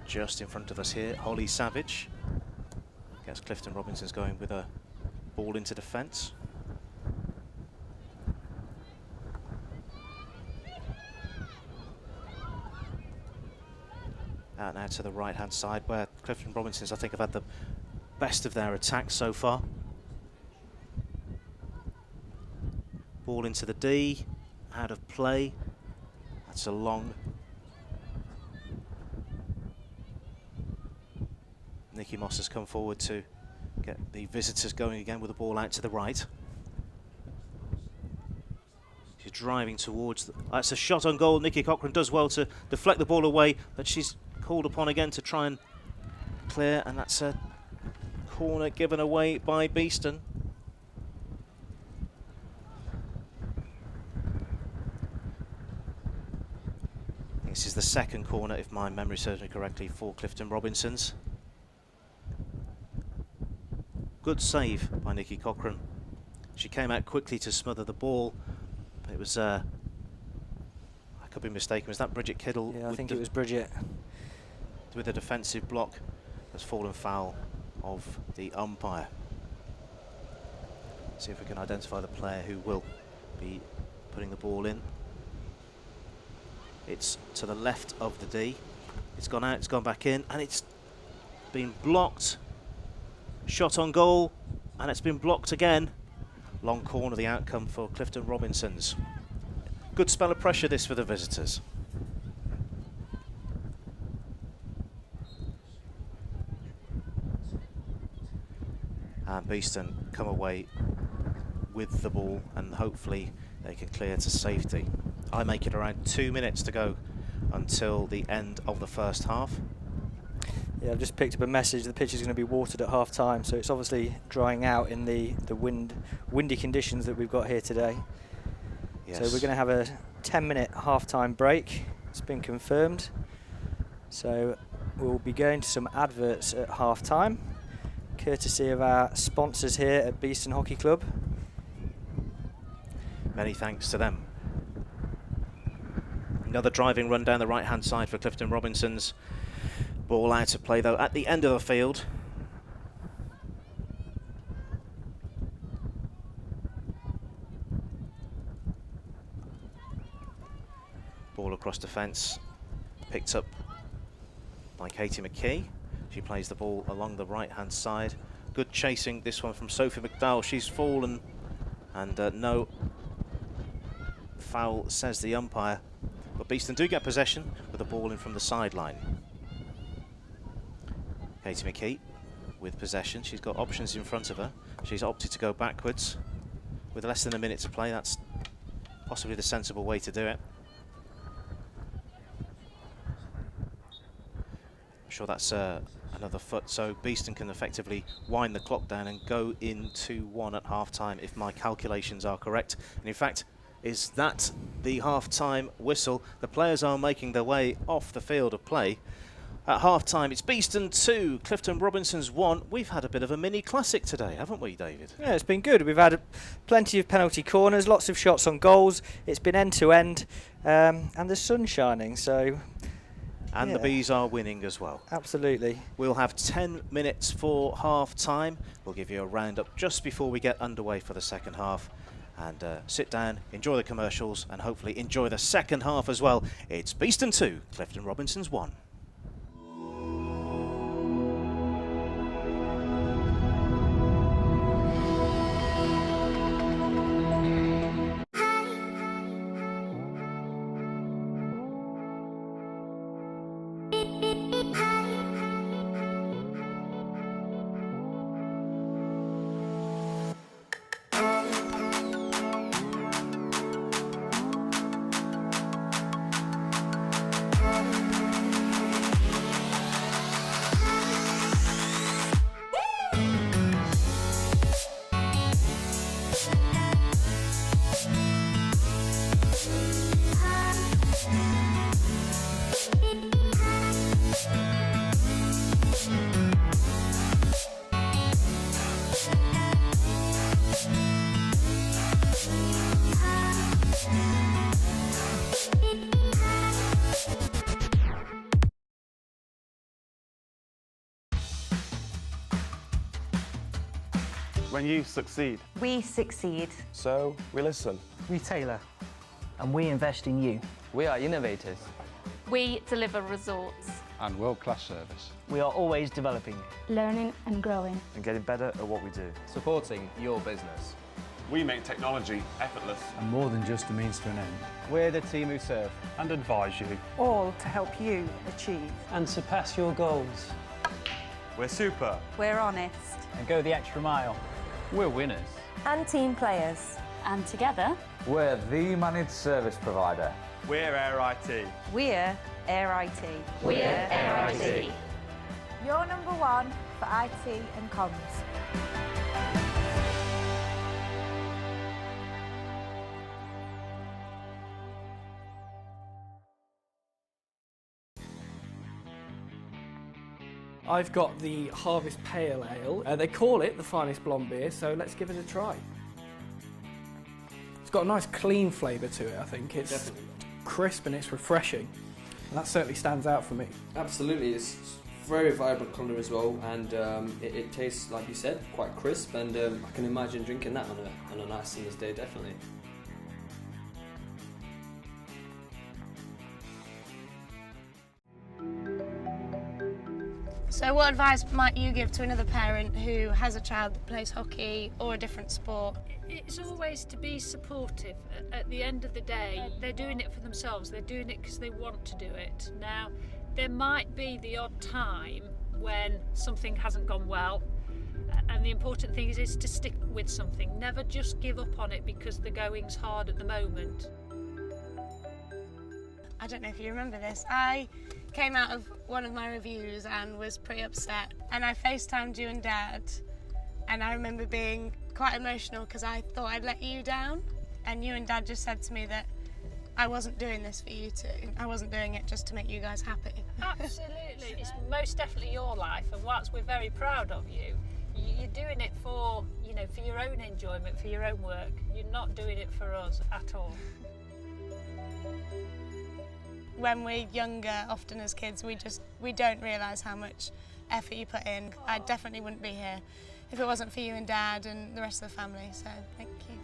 Just in front of us here, Holly Savage. Gets Clifton Robinson's going with a ball into defence. Out now to the right-hand side, where Clifton Robinson's, I think, have had the best of their attacks so far. Ball into the D, out of play. That's a long. Nikki Moss has come forward to get the visitors going again with the ball out to the right. She's driving towards that's a shot on goal. Nikki Cochran does well to deflect the ball away, but she's called upon again to try and clear, and that's a corner given away by Beeston. This is the second corner, if my memory serves me correctly, for Clifton Robinson's. Good save by Nikki Cochran. She came out quickly to smother the ball. It was, I could be mistaken, was that Bridget Kiddle? Yeah, I think it was Bridget. With a defensive block that's fallen foul of the umpire. See if we can identify the player who will be putting the ball in. It's to the left of the D. It's gone out, it's gone back in, and it's been blocked. Shot on goal, and it's been blocked again. Long corner, the outcome for Clifton Robinson's. Good spell of pressure this for the visitors. And Beeston come away with the ball, and hopefully they can clear to safety. I make it around 2 minutes to go until the end of the first half. Yeah, I've just picked up a message. The pitch is going to be watered at half time, so it's obviously drying out in the windy conditions that we've got here today. Yes. So we're going to have a 10-minute half-time break. It's been confirmed. So we'll be going to some adverts at half time. courtesy of our sponsors here at Beeston Hockey Club. Many thanks to them. Another driving run down the right-hand side for Clifton Robinsons. Ball out of play though at the end of the field. Ball across the fence, picked up by Katie McKee. She plays the ball along the right-hand side. Good chasing this one from Sophie McDowell. She's fallen, and no foul, says the umpire. But Beeston do get possession with the ball in from the sideline. Katie McKee with possession. She's got options in front of her. She's opted to go backwards. With less than a minute to play, that's possibly the sensible way to do it. I'm sure that's another foot, so Beeston can effectively wind the clock down and go in 2-1 at half-time, if my calculations are correct. And in fact, is that the half-time whistle? The players are making their way off the field of play. At half-time, it's Beeston 2, Clifton Robinsons 1. We've had a bit of a mini classic today, haven't we, David? Yeah, it's been good. We've had plenty of penalty corners, lots of shots on goals. It's been end-to-end, and the sun's shining, so... And the Bees are winning as well. Absolutely. We'll have 10 minutes for half-time. We'll give you a roundup just before we get underway for the second half. And sit down, enjoy the commercials, and hopefully enjoy the second half as well. It's Beeston 2, Clifton Robinsons 1. When you succeed, we succeed. so we listen. We tailor. And we invest in you. We are innovators. We deliver results. And world-class service. We are always developing. Learning and growing. And getting better at what we do. Supporting your business. We make technology effortless. And more than just a means to an end. We're the team who serve. And advise you. All to help you achieve. And surpass your goals. We're super. We're honest. And go the extra mile. We're winners. And team players. And together, we're the managed service provider. We're Air IT. We're Air IT. we're Air IT. You're number one for IT and comms. I've got the Harvest Pale Ale. They call it the finest blonde beer, so let's give it a try. It's got a nice clean flavour to it, I think. It's crisp and it's refreshing. And that certainly stands out for me. Absolutely, it's very vibrant colour as well, and it tastes, like you said, quite crisp, and I can imagine drinking that on a nice summer's day, definitely. So what advice might you give to another parent who has a child that plays hockey or a different sport? It's always to be supportive. At the end of the day, they're doing it for themselves. They're doing it because they want to do it. Now, there might be the odd time when something hasn't gone well, and the important thing is to stick with something. Never just give up on it because the going's hard at the moment. I don't know if you remember this. I came out of one of my reviews and was pretty upset, and I FaceTimed you and Dad, and I remember being quite emotional because I thought I'd let you down, and you and Dad just said to me that I wasn't doing this for you two. I wasn't doing it just to make you guys happy. Absolutely. It's most definitely your life, and whilst we're very proud of you, You're doing it for, you know, for your own enjoyment, for your own work. You're not doing it for us at all. When we're younger, often as kids, we don't realise how much effort you put in. I definitely wouldn't be here if it wasn't for you and Dad and the rest of the family, so thank you.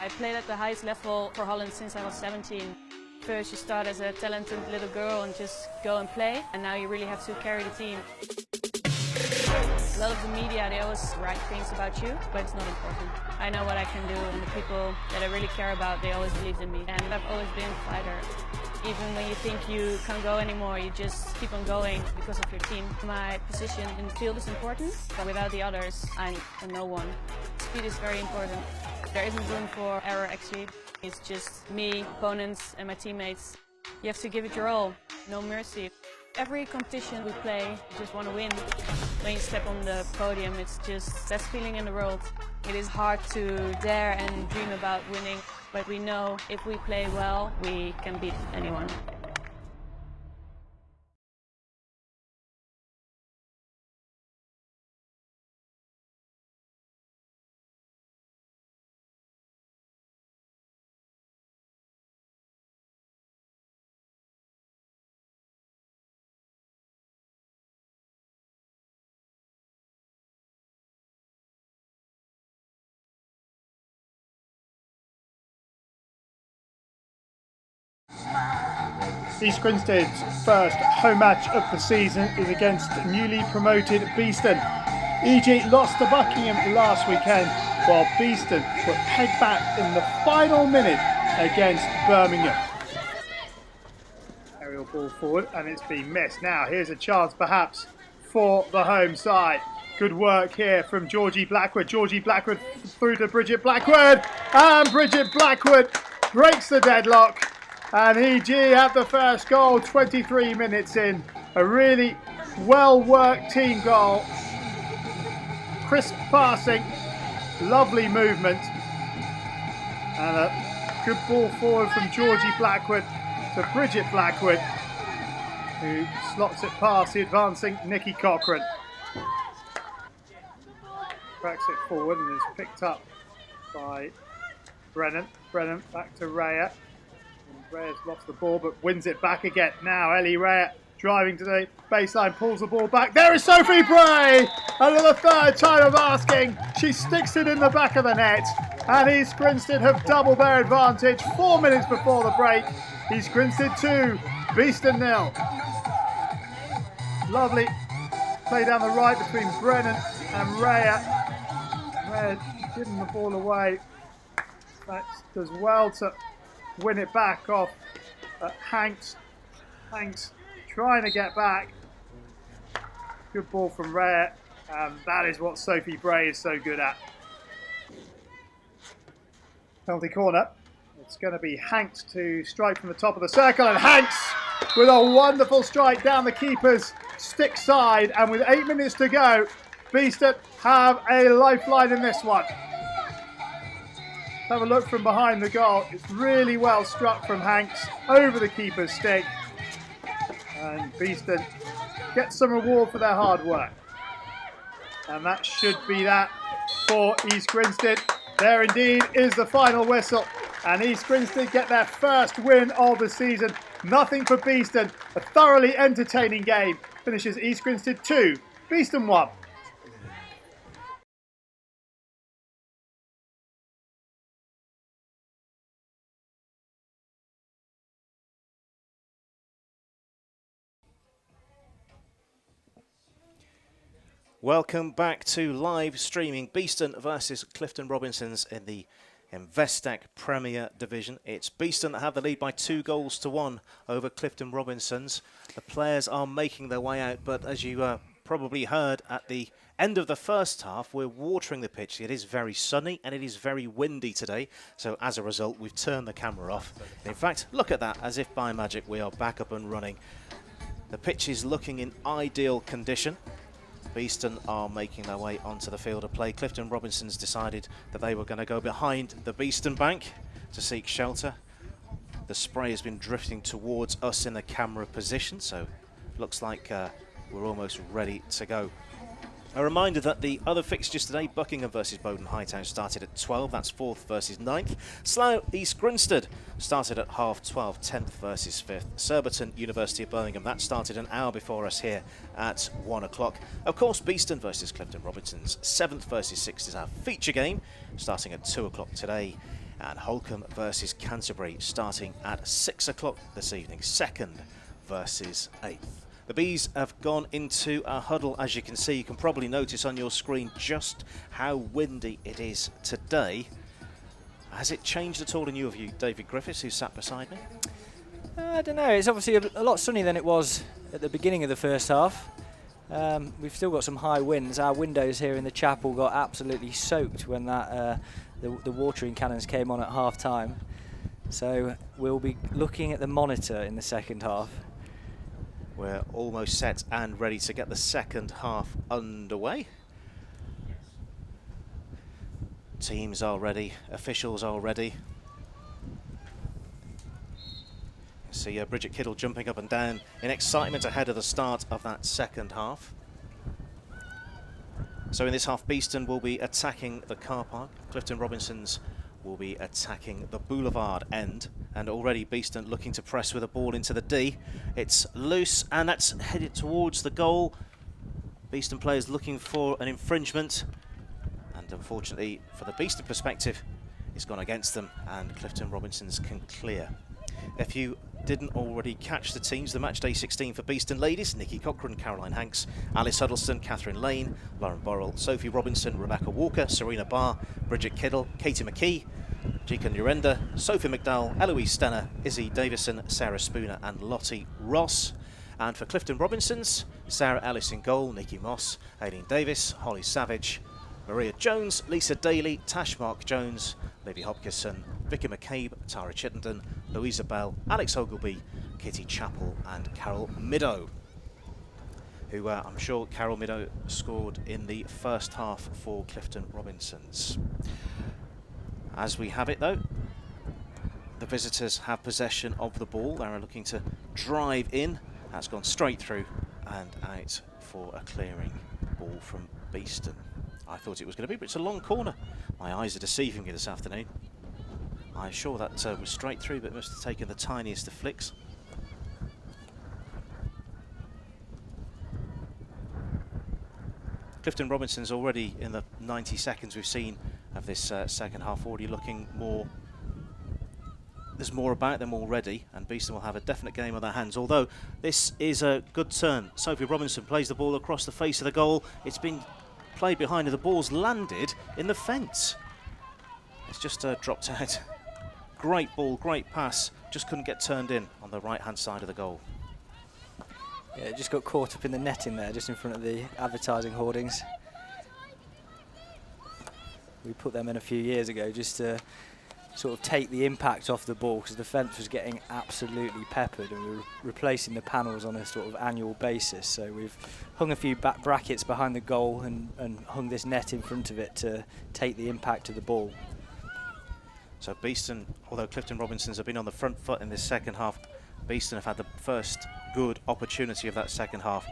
I played at the highest level for Holland since I was 17. First you start as a talented little girl and just go and play, and now you really have to carry the team. A lot of the media, they always write things about you, but it's not important. I know what I can do, and the people that I really care about, they always believed in me, and I've always been a fighter. Even when you think you can't go anymore, you just keep on going because of your team. My position in the field is important, but without the others, I'm a no one. Speed is very important. There isn't room for error, actually. It's just me, opponents, and my teammates. You have to give it your all, no mercy. Every competition we play, you just want to win. When you step on the podium, it's just the best feeling in the world. It is hard to dare and dream about winning, but we know if we play well, we can beat anyone. East Grinstead's first home match of the season is against newly promoted Beeston. EG lost to Buckingham last weekend, while Beeston were pegged back in the final minute against Birmingham. Aerial ball forward, and it's been missed. Now here's a chance perhaps for the home side. Good work here from Georgie Blackwood. Georgie Blackwood through to Bridget Blackwood, and Bridget Blackwood breaks the deadlock. And EG have the first goal 23 minutes in. A really well-worked team goal. Crisp passing, lovely movement. And a good ball forward from Georgie Blackwood to Bridget Blackwood, who slots it past the advancing Nikki Cochran. Cracks it forward and is picked up by Brennan. Brennan back to Rhea. Rhea's lost the ball but wins it back again. Now Ellie Rhea driving to the baseline, pulls the ball back. There is Sophie Bray! And for the third time of asking, she sticks it in the back of the net. And East Grinstead have doubled their advantage 4 minutes before the break. East Grinstead 2, Beeston 0. Lovely play down the right between Brennan and Rhea. Rhea giving the ball away. That does well to win it back off Hanks. Hanks trying to get back. Good ball from Rhea. That is what Sophie Bray is so good at. Penalty corner. It's going to be Hanks to strike from the top of the circle, and Hanks with a wonderful strike down the keeper's stick side, and with 8 minutes to go, Beeston have a lifeline in this one. Have a look from behind the goal. It's really well struck from Hanks over the keeper's stick. And Beeston gets some reward for their hard work. And that should be that for East Grinstead. There indeed is the final whistle. And East Grinstead get their first win of the season. Nothing for Beeston. A thoroughly entertaining game. Finishes East Grinstead 2, Beeston 1. Welcome back to live streaming Beeston versus Clifton Robinsons in the Investec Premier Division. It's Beeston that have the lead by 2-1 over Clifton Robinsons. The players are making their way out, but as you probably heard at the end of the first half, we're watering the pitch. It is very sunny and it is very windy today. So as a result, we've turned the camera off. In fact, look at that. As if by magic, we are back up and running. The pitch is looking in ideal condition. Beeston are making their way onto the field of play. Clifton Robinsons decided that they were going to go behind the Beeston bank to seek shelter. The spray has been drifting towards us in the camera position, so looks like we're almost ready to go. A reminder that the other fixtures today, Buckingham versus Bowden Hightown, started at 12. That's 4th versus 9th. Slough East Grinstead started at 12:30, 10th versus 5th. Surbiton University of Birmingham, that started an hour before us here at 1 o'clock. Of course, Beeston versus Clifton Robinsons, 7th versus 6th is our feature game, starting at 2 o'clock today. And Holcombe versus Canterbury starting at 6 o'clock this evening, 2nd versus 8th. The Bees have gone into a huddle. As you can see, you can probably notice on your screen just how windy it is today. Has it changed at all in your view, David Griffiths, who sat beside me? I don't know. It's obviously a lot sunnier than it was at the beginning of the first half. We've still got some high winds. Our windows here in the chapel got absolutely soaked when that the watering cannons came on at half time. So we'll be looking at the monitor in the second half. We're almost set and ready to get the second half underway. Teams are ready, officials are ready. See Bridget Kittle jumping up and down in excitement ahead of the start of that second half. So in this half, Beeston will be attacking the car park. Clifton Robinsons will be attacking the boulevard end. And already Beeston looking to press with a ball into the D. It's loose and that's headed towards the goal. Beeston players looking for an infringement. And unfortunately, for the Beeston perspective, it's gone against them and Clifton Robinsons can clear. If you didn't already catch the teams, the match day 16 for Beeston ladies: Nikki Cochran, Caroline Hanks, Alice Huddleston, Catherine Lane, Lauren Burrell, Sophie Robinson, Rebecca Walker, Serena Barr, Bridget Kittle, Katie McKee, Jika Nurenda, Sophie McDowell, Eloise Stenner, Izzy Davison, Sarah Spooner and Lottie Ross. And for Clifton Robinsons, Sarah Ellis in goal, Nikki Moss, Aileen Davis, Holly Savage, Maria Jones, Lisa Daly, Tash Mark Jones, Libby Hopkinson, Vicky McCabe, Tara Chittenden, Louisa Bell, Alex Ogilvie, Kitty Chappell and Carol Middow, who I'm sure Carol Middow scored in the first half for Clifton Robinsons. As we have it though, the visitors have possession of the ball. They're looking to drive in. That's gone straight through and out for a clearing ball from Beeston. I thought it was going to be, but it's a long corner. My eyes are deceiving me this afternoon. I'm sure that was straight through, but it must have taken the tiniest of flicks. Clifton Robinson's already in the 90 seconds we've seen of this second half, already looking more. There's more about them already, and Beeston will have a definite game on their hands. Although this is a good turn. Sophie Robinson plays the ball across the face of the goal. It's been played behind, and the ball's landed in the fence. It's just dropped out. Great ball, great pass. Just couldn't get turned in on the right-hand side of the goal. Yeah, it just got caught up in the netting there, just in front of the advertising hoardings. We put them in a few years ago just to sort of take the impact off the ball, because the fence was getting absolutely peppered, and we were replacing the panels on a sort of annual basis. So we've hung a few back brackets behind the goal and hung this net in front of it to take the impact of the ball. So Beeston, although Clifton Robinsons have been on the front foot in this second half, Beeston have had the first good opportunity of that second half.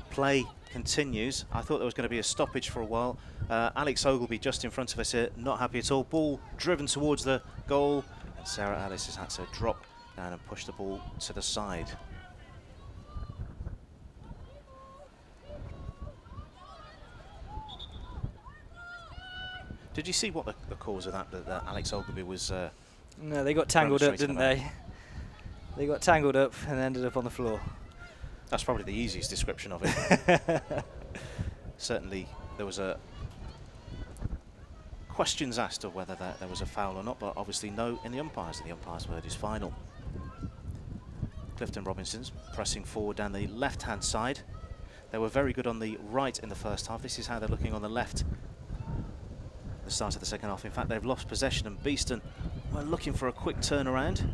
Play continues. I thought there was going to be a stoppage for a while. Alex Ogilvie just in front of us here, not happy at all. Ball driven towards the goal, and Sarah Alice has had to drop down and push the ball to the side. Did you see what the cause of that Alex Ogilvie was? No, they got tangled up, didn't they? They got tangled up and ended up on the floor. That's probably the easiest description of it. Certainly there was questions asked of whether there was a foul or not, but obviously no in the umpires, and the umpire's word is final. Clifton Robinsons pressing forward down the left-hand side. They were very good on the right in the first half. This is how they're looking on the left at the start of the second half. In fact, they've lost possession, and Beeston were looking for a quick turnaround.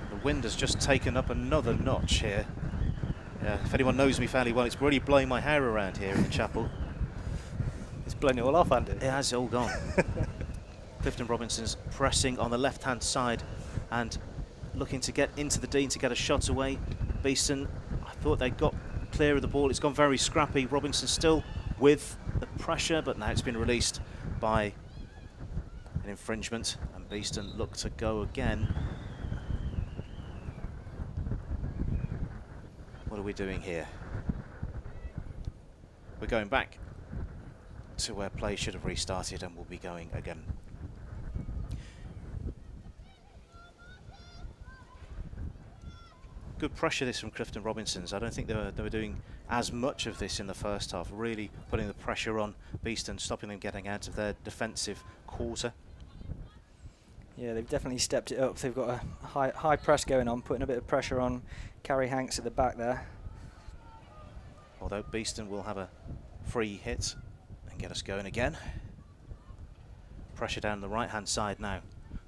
The wind has just taken up another notch here. Yeah, if anyone knows me fairly well, it's really blowing my hair around here in the chapel. It's blown it all off, Andy. It has all gone. Clifton Robinsons pressing on the left-hand side and looking to get into the D to get a shot away. Beeston, I thought they got clear of the ball. It's gone very scrappy. Robinson still with the pressure, but now it's been released by an infringement, and Beeston look to go again. What are we doing here? We're going back to where play should have restarted, and we'll be going again. Good pressure this from Clifton Robinsons. I don't think they were doing as much of this in the first half, really putting the pressure on Beeston, stopping them getting out of their defensive quarter. Yeah, they've definitely stepped it up. They've got a high press going on, putting a bit of pressure on Carrie Hanks at the back there. Although Beeston will have a free hit and get us going again. Pressure down the right-hand side now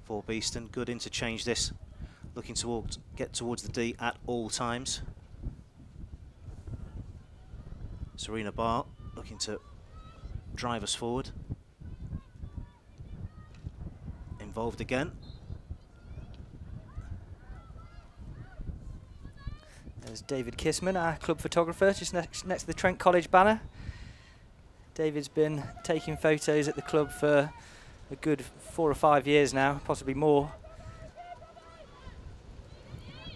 for Beeston. Good interchange this. Looking to get towards the D at all times. Serena Barr looking to drive us forward. Involved again. There's David Kissman, our club photographer, just next to the Trent College banner. David's been taking photos at the club for a good 4 or 5 years now, possibly more.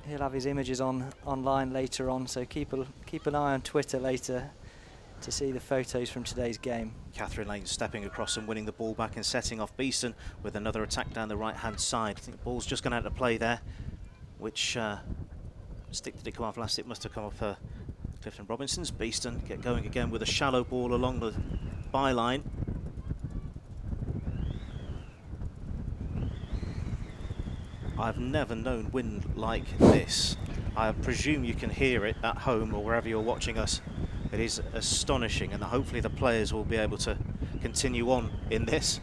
He'll have his images online later on, so keep an eye on Twitter later to see the photos from today's game. Catherine Lane stepping across and winning the ball back and setting off Beeston with another attack down the right-hand side. I think the ball's just gone out of play there, which stick did it come off last? It must have come off Clifton Robinsons. Beeston get going again with a shallow ball along the byline. I've never known wind like this. I presume you can hear it at home or wherever you're watching us. It is astonishing, and hopefully the players will be able to continue on in this.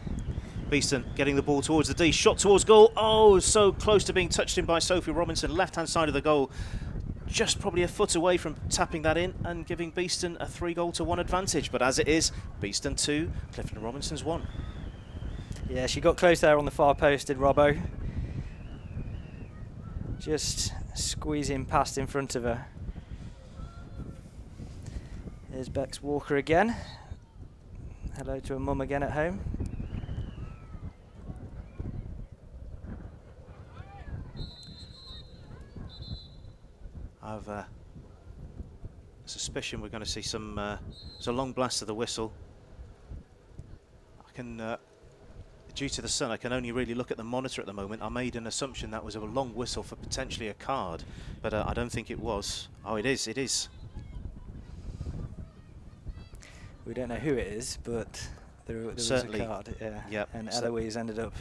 Beeston getting the ball towards the D, shot towards goal. Oh, so close to being touched in by Sophie Robinson, left-hand side of the goal. Just probably a foot away from tapping that in and giving Beeston a 3-goal-1 advantage. But as it is, Beeston 2, Clifton Robinsons 1. Yeah, she got close there on the far post, did Robbo. Just squeezing past in front of her. There's Bex Walker again. Hello to her mum again at home. I've a suspicion we're going to see some. It's a long blast of the whistle. I can, due to the sun, I can only really look at the monitor at the moment. I made an assumption that was a long whistle for potentially a card, but I don't think it was. Oh, it is. It is. We don't know who it is, but there was a card. Yeah. Yep. And Eloise ended up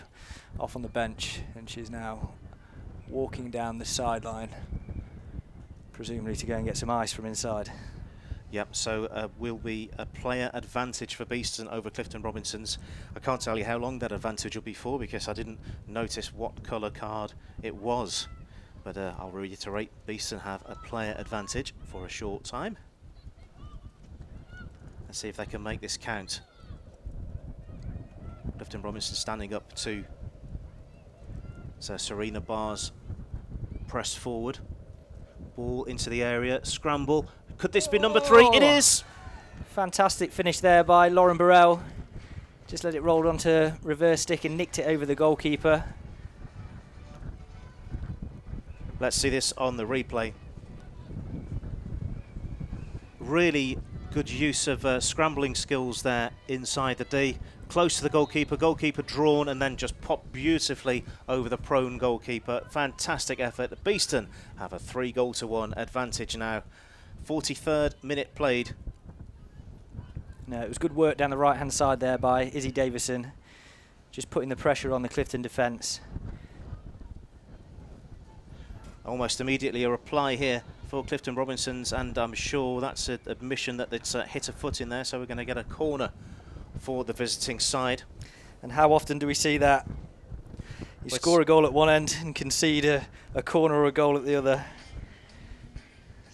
off on the bench, and she's now walking down the sideline, presumably to go and get some ice from inside. Yep, so will be a player advantage for Beeston over Clifton Robinsons. I can't tell you how long that advantage will be for because I didn't notice what colour card it was. But I'll reiterate, Beeston have a player advantage for a short time. Let's see if they can make this count. Clifton Robinson standing up to Serena Barr's press forward. Ball into the area, scramble. Could this be number 3? It is! Fantastic finish there by Lauren Burrell. Just let it roll onto reverse stick and nicked it over the goalkeeper. Let's see this on the replay. Really good use of scrambling skills there inside the D. Close to the goalkeeper, goalkeeper drawn and then just popped beautifully over the prone goalkeeper. Fantastic effort. Beeston have a 3-goal-1 advantage now. 43rd minute played. No, it was good work down the right-hand side there by Izzy Davison. Just putting the pressure on the Clifton defence. Almost immediately a reply here for Clifton Robinsons, and I'm sure that's an admission that it's hit a foot in there, so we're going to get a corner for the visiting side. And how often do we see that? You score a goal at one end and concede a corner or a goal at the other.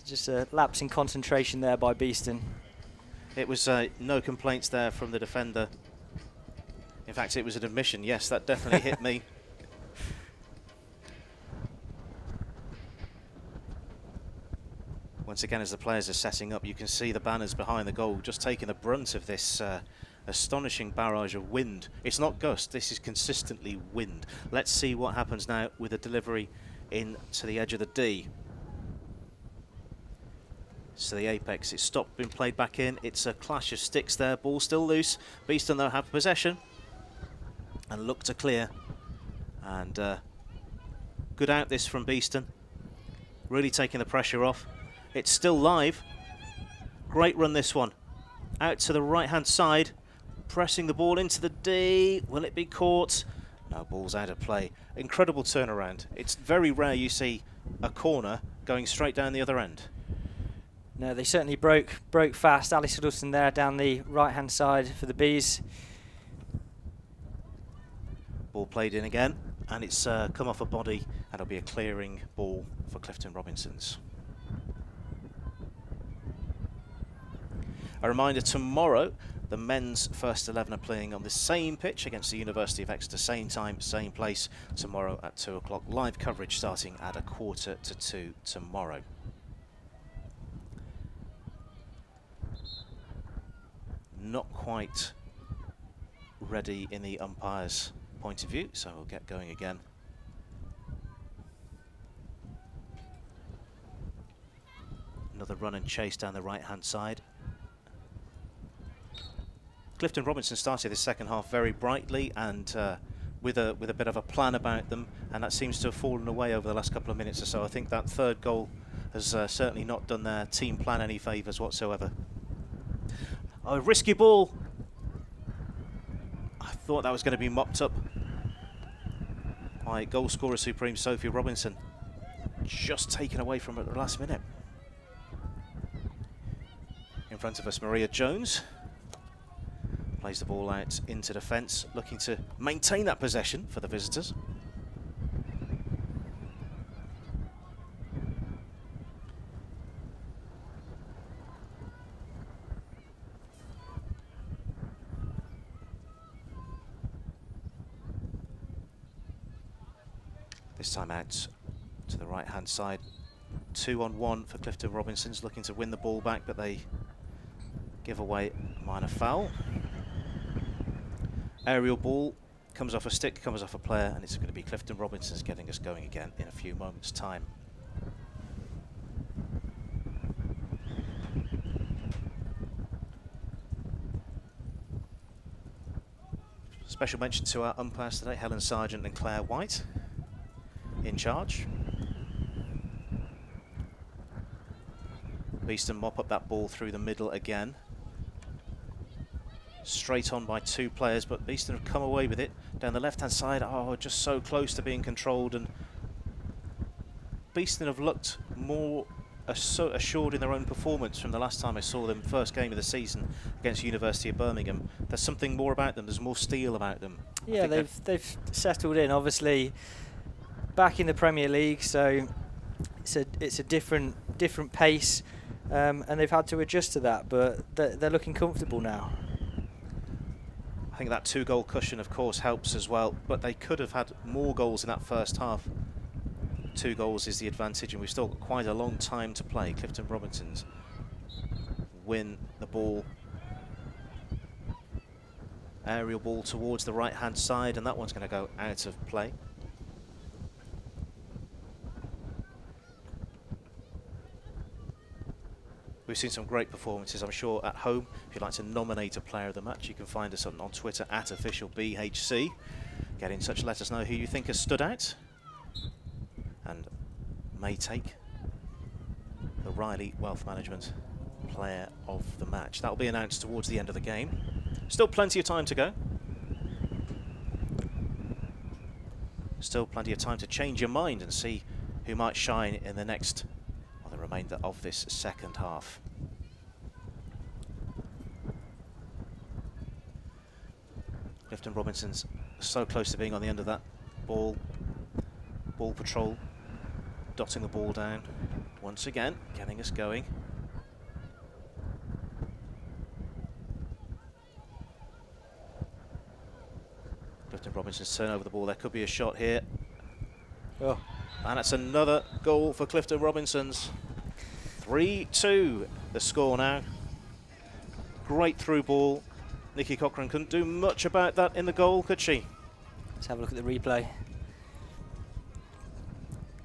Just a lapse in concentration there by Beeston. It was no complaints there from the defender. In fact, it was an admission. Yes, that definitely hit me. Once again, as the players are setting up, you can see the banners behind the goal just taking the brunt of this astonishing barrage of wind. It's not gust, this is consistently wind. Let's see what happens now with a delivery in to the edge of the D. So the apex, it's stopped, been played back in. It's a clash of sticks there, ball still loose. Beeston though have possession and look to clear. And good out this from Beeston, really taking the pressure off. It's still live. Great run this one. Out to the right hand side, pressing the ball into the D. Will it be caught? No, ball's out of play. Incredible turnaround. It's very rare you see a corner going straight down the other end. No, they certainly broke fast. Alice Huddleston there down the right hand side for the Bees. Ball played in again, and it's come off a body, and it'll be a clearing ball for Clifton Robinsons. A reminder, tomorrow the men's first 11 are playing on the same pitch against the University of Exeter, same time, same place, tomorrow at 2 o'clock. Live coverage starting at 1:45 tomorrow. Not quite ready in the umpire's point of view, so we'll get going again. Another run and chase down the right hand side. Clifton Robinson started the second half very brightly and with a bit of a plan about them, and that seems to have fallen away over the last couple of minutes or so. I think that third goal has certainly not done their team plan any favours whatsoever. Oh, risky ball. I thought that was going to be mopped up by goal scorer supreme Sophie Robinson. Just taken away from her at the last minute. In front of us, Maria Jones plays the ball out into defence, looking to maintain that possession for the visitors. This time out to the right hand side. 2-on-1 for Clifton Robinsons, looking to win the ball back, but they give away a minor foul. Aerial ball comes off a stick, comes off a player, and it's going to be Clifton Robinsons getting us going again in a few moments' time. Special mention to our umpires today, Helen Sargent and Claire White, in charge. Beeston mop up that ball through the middle again. Straight on by two players, but Beeston have come away with it down the left hand side. Oh, just so close to being controlled, and Beeston have looked more assured in their own performance from the last time I saw them, first game of the season against University of Birmingham. There's something more about them, there's more steel about them. Yeah, they've settled in, obviously back in the Premier League, so it's a different pace, and they've had to adjust to that, but they're looking comfortable now. I think that 2-goal cushion, of course, helps as well, but they could have had more goals in that first half. 2 goals is the advantage, and we've still got quite a long time to play. Clifton Robinsons win the ball. Aerial ball towards the right-hand side, and that one's going to go out of play. We've seen some great performances, I'm sure, at home. If you'd like to nominate a player of the match, you can find us on Twitter at @officialBHC. Get in touch, let us know who you think has stood out and may take the Riley Wealth Management Player of the Match. That will be announced towards the end of the game. Still plenty of time to go. Still plenty of time to change your mind and see who might shine in the remainder of this second half. Clifton Robinson's so close to being on the end of that ball patrol, dotting the ball down once again, getting us going. Clifton Robinson's turn over the ball. There could be a shot here. Oh. And that's another goal for Clifton Robinsons. 3-2 the score now. Great through ball. Nikki Cochran couldn't do much about that in the goal, could she? Let's have a look at the replay.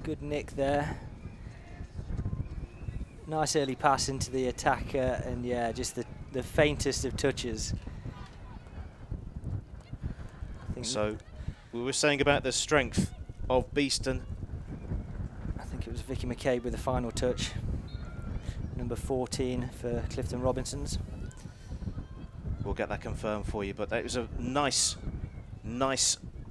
Good nick there. Nice early pass into the attacker, and yeah, just the faintest of touches. So we were saying about the strength of Beeston. I think it was Vicky McCabe with the final touch. Number 14 for Clifton Robinsons. We'll get that confirmed for you, but that was a nice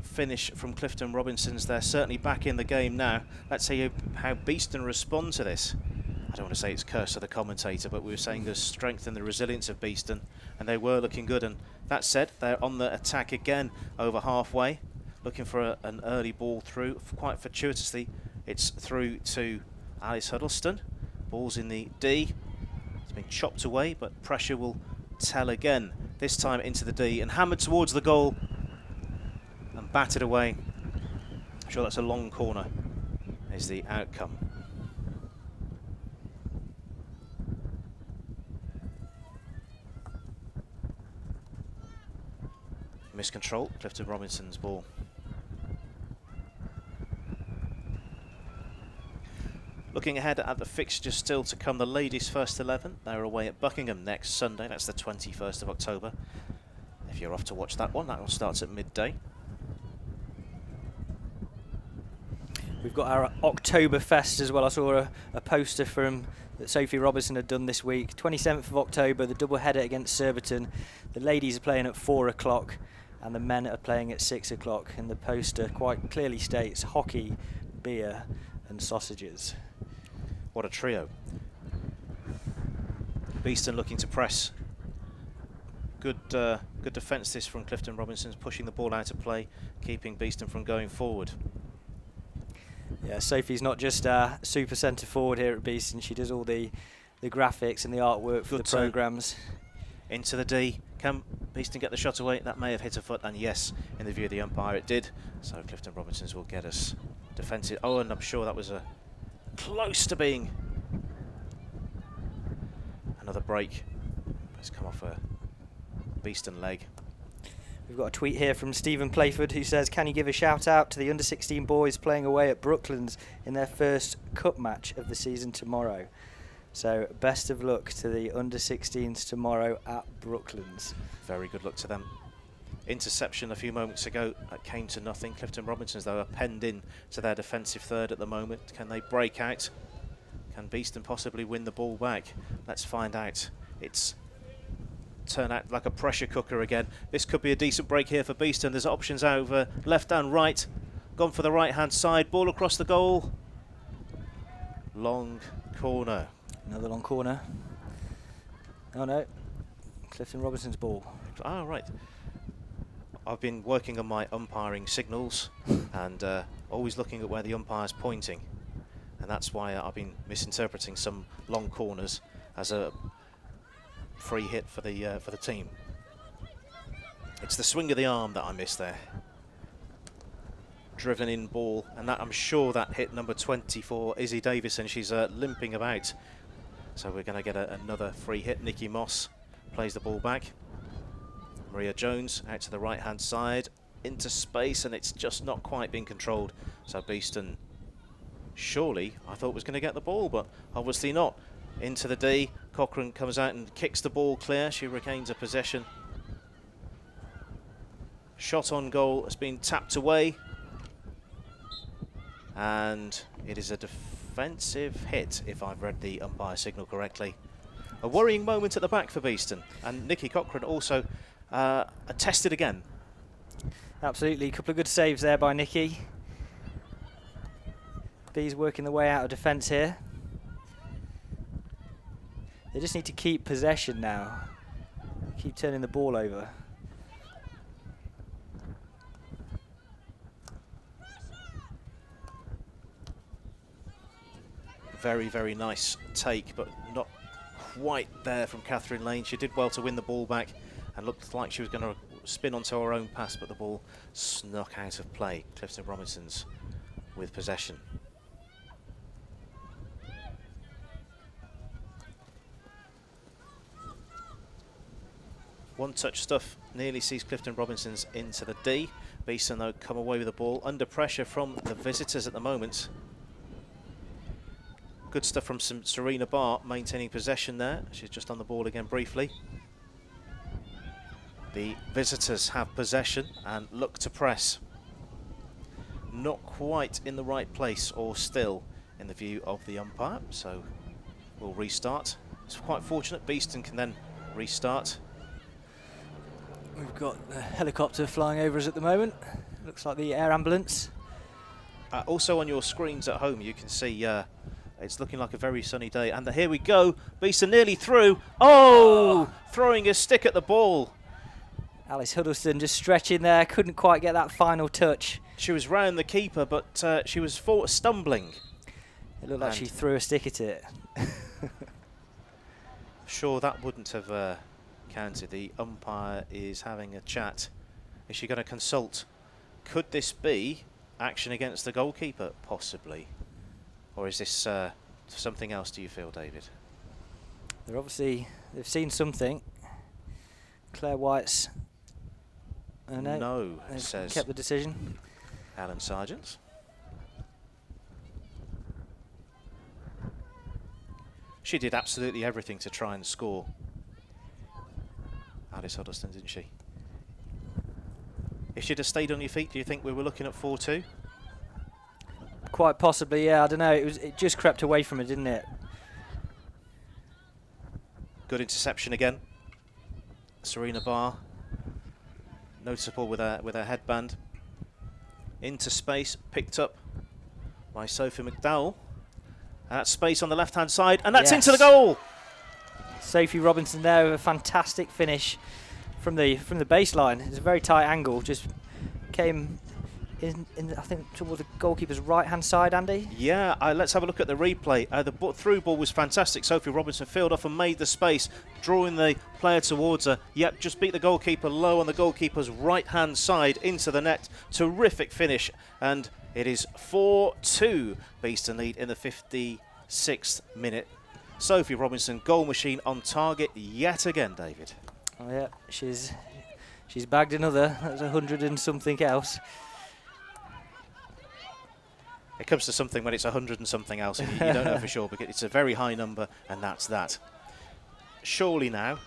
finish from Clifton Robinsons. They're certainly back in the game now. Let's see how Beeston respond to this. I don't want to say it's curse of the commentator, but we were saying the strength and the resilience of Beeston, and they were looking good. And that said, they're on the attack again over halfway, looking for an early ball through. Quite fortuitously, it's through to Alice Huddleston. Ball's in the D. It's been chopped away, but pressure will tell again. This time into the D and hammered towards the goal and batted away. I'm sure that's a long corner is the outcome. Miscontrol, Clifton Robinson's ball. Looking ahead at the fixtures still to come, the ladies' first 11. They're away at Buckingham next Sunday. That's the 21st of October. If you're off to watch that one, that one starts at midday. We've got our Oktoberfest as well. I saw a poster from that Sophie Robertson had done this week. 27th of October, the double header against Surbiton. The ladies are playing at 4 o'clock and the men are playing at 6 o'clock. And the poster quite clearly states hockey, beer and sausages. What a trio. Beeston looking to press. Good defence this from Clifton Robinson's, pushing the ball out of play, keeping Beeston from going forward. Yeah, Sophie's not just a super centre forward here at Beeston. She does all the graphics and the artwork for the programmes. Into the D. Can Beeston get the shot away? That may have hit a foot, and yes, in the view of the umpire, it did. So Clifton Robinson's will get us defensive. Oh, and I'm sure that was close to being another break. It's come off a Beeston leg. We've got a tweet here from Stephen Playford who says, can you give a shout out to the under-16 boys playing away at Brooklands in their first cup match of the season tomorrow? So best of luck to the under-16s tomorrow at Brooklands. Very good luck to them. Interception a few moments ago that came to nothing. Clifton Robinsons, though, are penned in to their defensive third at the moment. Can they break out? Can Beeston possibly win the ball back? Let's find out. It's turned out like a pressure cooker again. This could be a decent break here for Beeston. There's options over left and right. Gone for the right-hand side. Ball across the goal. Long corner. Another long corner. Oh no, Clifton Robinson's ball. Oh, right. I've been working on my umpiring signals and always looking at where the umpire's pointing, and that's why I've been misinterpreting some long corners as a free hit for the team. It's the swing of the arm that I missed there. Driven in ball, and that I'm sure that hit number 24, Izzy Davison. She's limping about, so we're going to get another free hit. Nikki Moss plays the ball back. Maria Jones out to the right hand side into space, and it's just not quite been controlled. So Beeston, surely I thought was going to get the ball, but obviously not. Into the D. Cochran comes out and kicks the ball clear. She regains her possession. Shot on goal has been tapped away, and it is a defensive hit, if I've read the umpire signal correctly. A worrying moment at the back for Beeston, and Nikki Cochran also attested again. Absolutely, a couple of good saves there by Nikki. Bees working the way out of defence here. They just need to keep possession now. Keep turning the ball over. Very, very nice take, but not quite there from Catherine Lane. She did well to win the ball back and looked like she was going to spin onto her own pass, but the ball snuck out of play. Clifton Robinsons with possession. One-touch stuff nearly sees Clifton Robinsons into the D. Beeston, though, come away with the ball under pressure from the visitors at the moment. Good stuff from Serena Barr, maintaining possession there. She's just on the ball again briefly. The visitors have possession and look to press. Not quite in the right place or still in the view of the umpire, so we'll restart. It's quite fortunate Beeston can then restart. We've got a helicopter flying over us at the moment. Looks like the air ambulance. Also on your screens at home you can see it's looking like a very sunny day, and here we go. Beeston nearly through. Oh! Throwing a stick at the ball. Alice Huddleston just stretching there, couldn't quite get that final touch. She was round the keeper, but she was stumbling. It looked like she threw a stick at it. Sure, that wouldn't have counted. The umpire is having a chat. Is she going to consult? Could this be action against the goalkeeper? Possibly. Or is this something else, do you feel, David? They've seen something. Claire White's... no, they've says kept the decision. Alan Sargent. She did absolutely everything to try and score. Alice Huddleston, didn't she? If she'd have stayed on your feet, do you think we were looking at 4-2? Quite possibly, yeah. I don't know. It just crept away from her, didn't it? Good interception again. Serena Barr, noticeable with her headband. Into space, picked up by Sophie McDowell. That space on the left-hand side, and that's into the goal. Sophie Robinson there with a fantastic finish from the baseline. It's a very tight angle. Just came in I think towards the goalkeeper's right-hand side, Andy. Yeah, let's have a look at the replay. The through ball was fantastic. Sophie Robinson filled off and made the space, drawing the player towards her. Yep, just beat the goalkeeper low on the goalkeeper's right-hand side into the net. Terrific finish, and it is 4-2. Beeston lead in the 56th minute. Sophie Robinson, goal machine on target yet again, David. Oh yeah, she's bagged another. That's 100 and something else. It comes to something when it's 100 and something else, and you don't know for sure, because it's a very high number, and that's that. Surely now,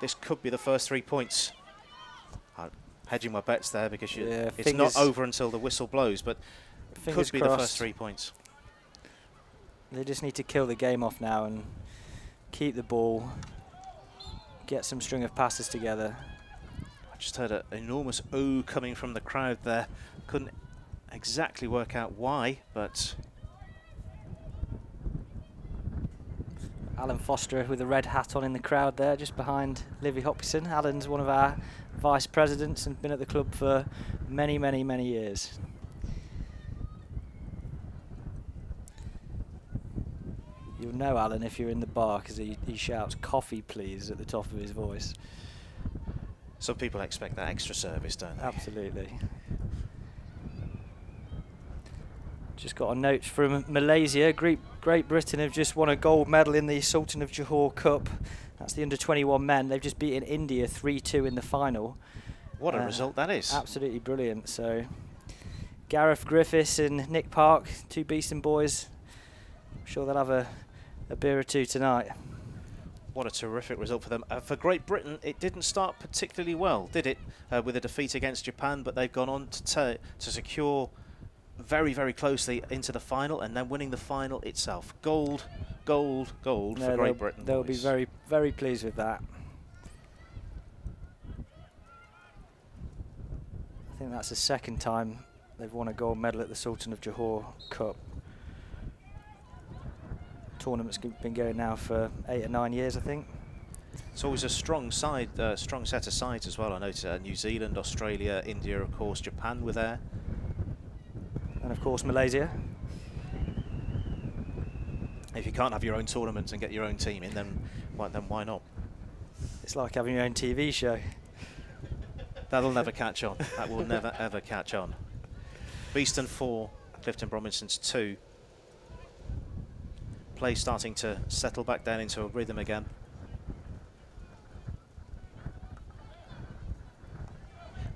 this could be the first 3 points. I'm hedging my bets there because it's not over until the whistle blows, but it could be the first 3 points. They just need to kill the game off now and keep the ball, get some string of passes together. I just heard an enormous ooh coming from the crowd there. Couldn't exactly work out why, but Alan Foster with a red hat on in the crowd there, just behind Livy Hopkinson. Alan's one of our vice presidents and been at the club for many, many, many years. You'll know Alan if you're in the bar because he shouts "coffee please" at the top of his voice. Some people expect that extra service, don't they? Absolutely. Just got a note from Malaysia. Great Britain have just won a gold medal in the Sultan of Johor Cup. That's the under-21 men. They've just beaten India 3-2 in the final. What a result that is. Absolutely brilliant. So Gareth Griffiths and Nick Park, two Beeston boys. I'm sure they'll have a beer or two tonight. What a terrific result for them. For Great Britain, it didn't start particularly well, did it? With a defeat against Japan, but they've gone on to secure very, very closely into the final and then winning the final itself. Gold, gold, gold for Great Britain. They'll be very, very pleased with that. I think that's the second time They've won a gold medal at the Sultan of Johor Cup. Tournament's been going now for 8 or 9 years, I think. It's always a strong side, strong set of sides as well. I noticed New Zealand, Australia, India, of course, Japan were there. And of course Malaysia. If you can't have your own tournaments and get your own team in, then why not? It's like having your own TV show. That'll never catch on. That will never ever catch on. Beeston 4, Clifton Robinsons 2. Play starting to settle back down into a rhythm again.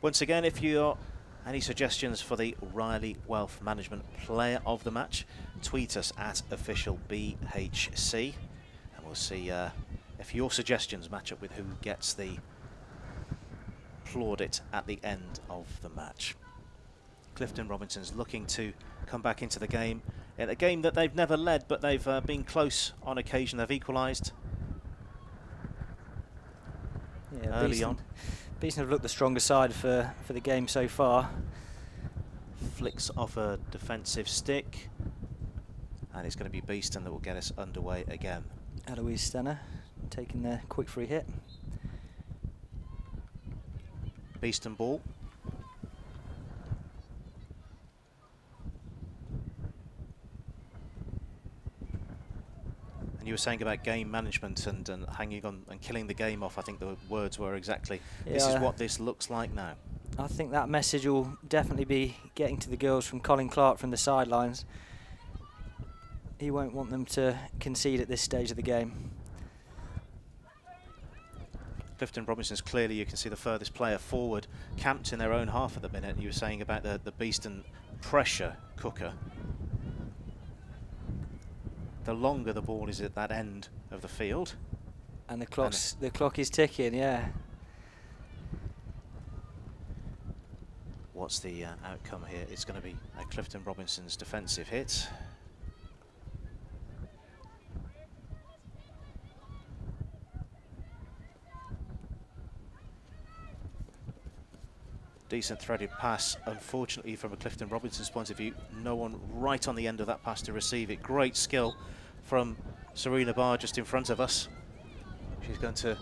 Once again, if you're any suggestions for the Riley Wealth Management Player of the Match, tweet us at officialBHC, and we'll see if your suggestions match up with who gets the plaudit at the end of the match. Clifton Robinsons looking to come back into the game, in a game that they've never led, but they've been close on occasion. They've equalised early on. Beeston have looked the stronger side for the game so far. Flicks off a defensive stick, and it's going to be Beeston that will get us underway again. Eloise Stenner taking the quick free hit. Beeston ball. And you were saying about game management and hanging on and killing the game off. I think the words were exactly, this is what this looks like now. I think that message will definitely be getting to the girls from Colin Clark from the sidelines. He won't want them to concede at this stage of the game. Clifton Robinsons, clearly you can see the furthest player forward, camped in their own half at the minute. You were saying about the Beeston pressure cooker. The longer the ball is at that end of the field. And the clock is ticking, yeah. What's the outcome here? It's going to be Clifton Robinson's defensive hit. Decent threaded pass. Unfortunately, from a Clifton Robinson's point of view, no one right on the end of that pass to receive it. Great skill from Serena Barr just in front of us. She's going to...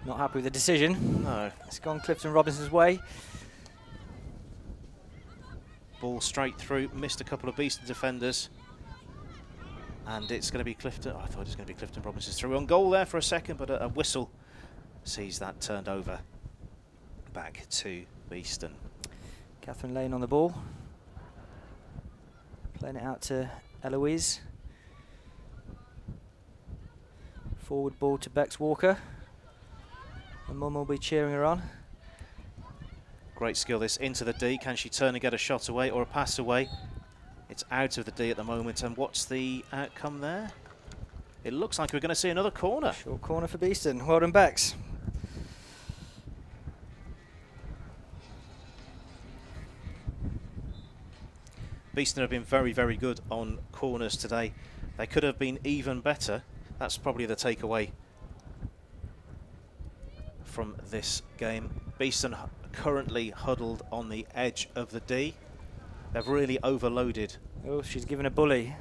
Not happy with the decision. No. It's gone Clifton Robinson's way. Ball straight through, missed a couple of Beeston defenders. And it's going to be Clifton... I thought it was going to be Clifton Robinson's through on goal there for a second, but a whistle sees that turned over. Back to Beeston. Catherine Lane on the ball. Playing it out to Eloise. Forward ball to Bex Walker. And Mum will be cheering her on. Great skill this into the D. Can she turn and get a shot away or a pass away? It's out of the D at the moment. And what's the outcome there? It looks like we're going to see another corner. Short corner for Beeston. Well done, Bex. Beeston have been very, very good on corners today. They could have been even better. That's probably the takeaway from this game. Beeston currently huddled on the edge of the D. They've really overloaded. Oh, she's given a bully.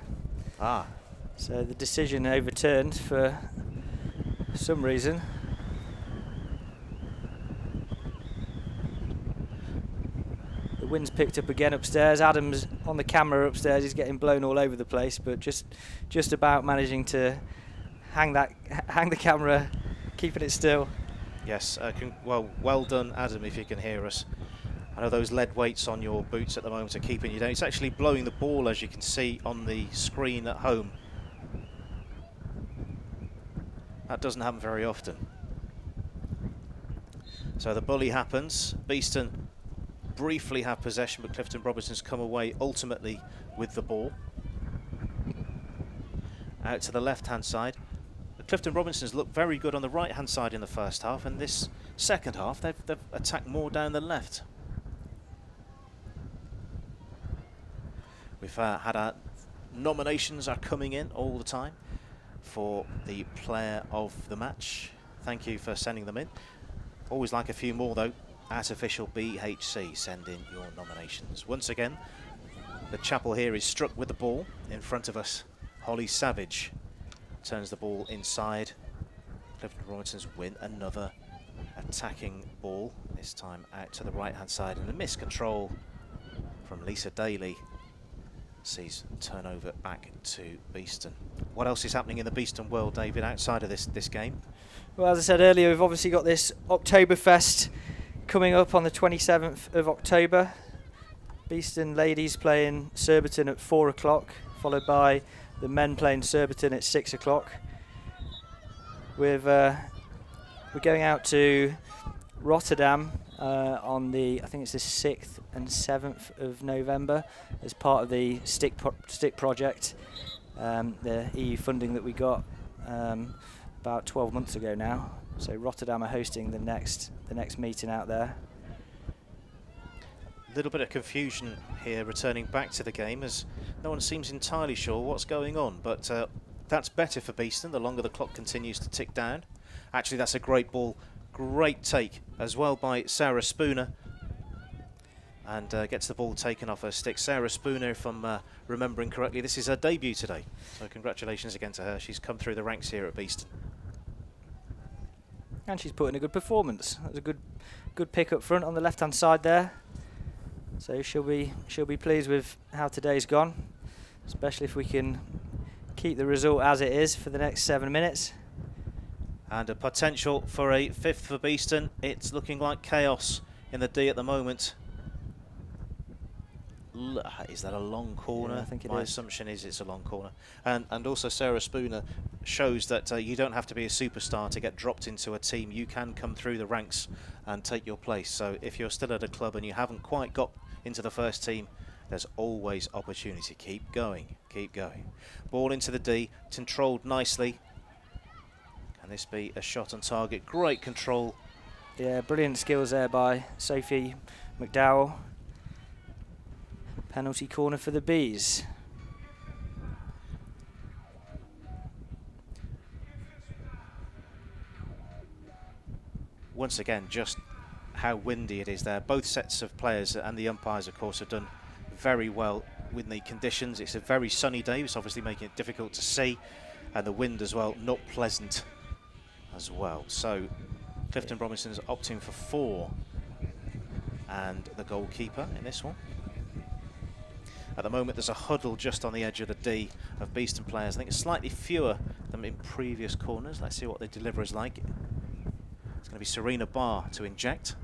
Ah. So the decision overturned for some reason. The wind's picked up again upstairs. Adam's on the camera upstairs. He's getting blown all over the place, but just about managing to hang the camera, keeping it still. Yes, well done, Adam, if you can hear us. I know those lead weights on your boots at the moment are keeping you down. It's actually blowing the ball, as you can see on the screen at home. That doesn't happen very often. So the bully happens. Beeston briefly have possession, but Clifton Robinson's come away ultimately with the ball. Out to the left-hand side. The Clifton Robinsons look very good on the right-hand side in the first half, and this second half they've attacked more down the left. We've had our nominations are coming in all the time for the player of the match. Thank you for sending them in. Always like a few more though. at official BHC. Send in your nominations. Once again, the chapel here is struck with the ball. In front of us, Holly Savage turns the ball inside. Clifton Robinsons win another attacking ball, this time out to the right-hand side, and a miscontrol from Lisa Daly sees turnover back to Beeston. What else is happening in the Beeston world, David, outside of this game? Well, as I said earlier, we've obviously got this Oktoberfest coming up on the 27th of October. Beeston ladies playing Surbiton at 4 o'clock, followed by the men playing Surbiton at 6 o'clock. We're going out to Rotterdam on the, I think it's the 6th and 7th of November as part of the Stick project, the EU funding that we got about 12 months ago now. So Rotterdam are hosting the next meeting out there. A little bit of confusion here returning back to the game as no one seems entirely sure what's going on, but that's better for Beeston the longer the clock continues to tick down. Actually, that's a great ball, great take as well by Sarah Spooner, and gets the ball taken off her stick. Sarah Spooner, if I'm remembering correctly, this is her debut today, so congratulations again to her. She's come through the ranks here at Beeston. And she's put in a good performance. That was a good pick up front on the left-hand side there. So she'll be pleased with how today's gone, especially if we can keep the result as it is for the next 7 minutes. And a potential for a fifth for Beeston. It's looking like chaos in the D at the moment. Is that a long corner? Yeah, I think it My is. assumption is it's a long corner. And also Sarah Spooner shows that you don't have to be a superstar to get dropped into a team. You can come through the ranks and take your place. So if you're still at a club and you haven't quite got into the first team, there's always opportunity. Keep going, keep going. Ball into the D, controlled nicely. Can this be a shot on target? Great control. Yeah, brilliant skills there by Sophie McDowell. Penalty corner for the Bees. Once again, just how windy it is there. Both sets of players and the umpires, of course, have done very well with the conditions. It's a very sunny day, it's obviously making it difficult to see, and the wind as well, not pleasant as well. So Clifton Robinson's opting for 4 and the goalkeeper in this one. At the moment, there's a huddle just on the edge of the D of Beeston players. I think it's slightly fewer than in previous corners. Let's see what the deliver is like. It's going to be Serena Barr to inject.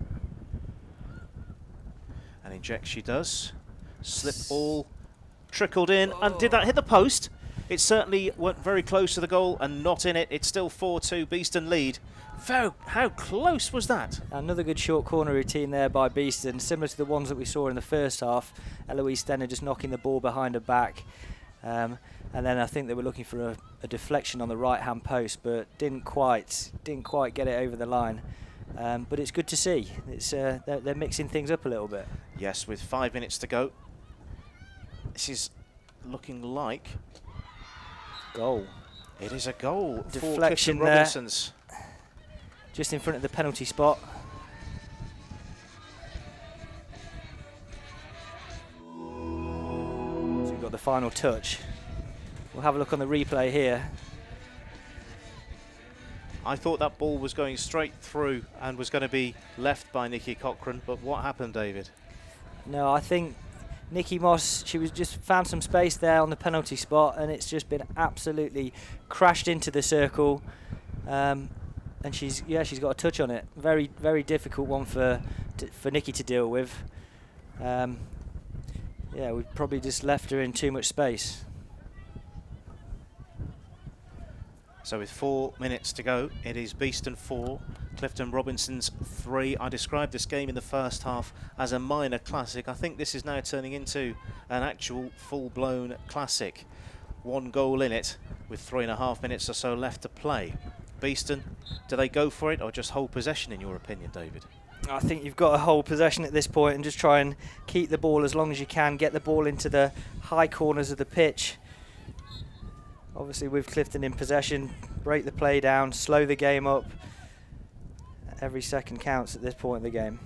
And inject she does. Slip ball, trickled in, and did that hit the post? It certainly went very close to the goal and not in it. It's still 4-2, Beeston lead. How close was that? Another good short corner routine there by Beeston, similar to the ones that we saw in the first half. Eloise Stenner just knocking the ball behind her back. And then I think they were looking for a deflection on the right-hand post, but didn't quite get it over the line. But it's good to see. It's they're mixing things up a little bit. Yes, with 5 minutes to go. This is looking like goal. It is a goal. Deflection for Clifton Robinsons. Just in front of the penalty spot. So we've got the final touch. We'll have a look on the replay here. I thought that ball was going straight through and was going to be left by Nikki Cochran, but what happened, David? No, I think Nikki Moss, she was just found some space there on the penalty spot, and it's just been absolutely crashed into the circle. And she's got a touch on it. Very, very difficult one for Nikki to deal with. Yeah, we've probably just left her in too much space. So with 4 minutes to go, it is Beeston 4, Clifton Robinsons 3. I described this game in the first half as a minor classic. I think this is now turning into an actual full-blown classic. 1 goal in it with 3.5 minutes or so left to play. Beeston, do they go for it or just hold possession in your opinion, David? I think you've got to hold possession at this point and just try and keep the ball as long as you can, get the ball into the high corners of the pitch. Obviously with Clifton in possession, break the play down, slow the game up. Every second counts at this point in the game.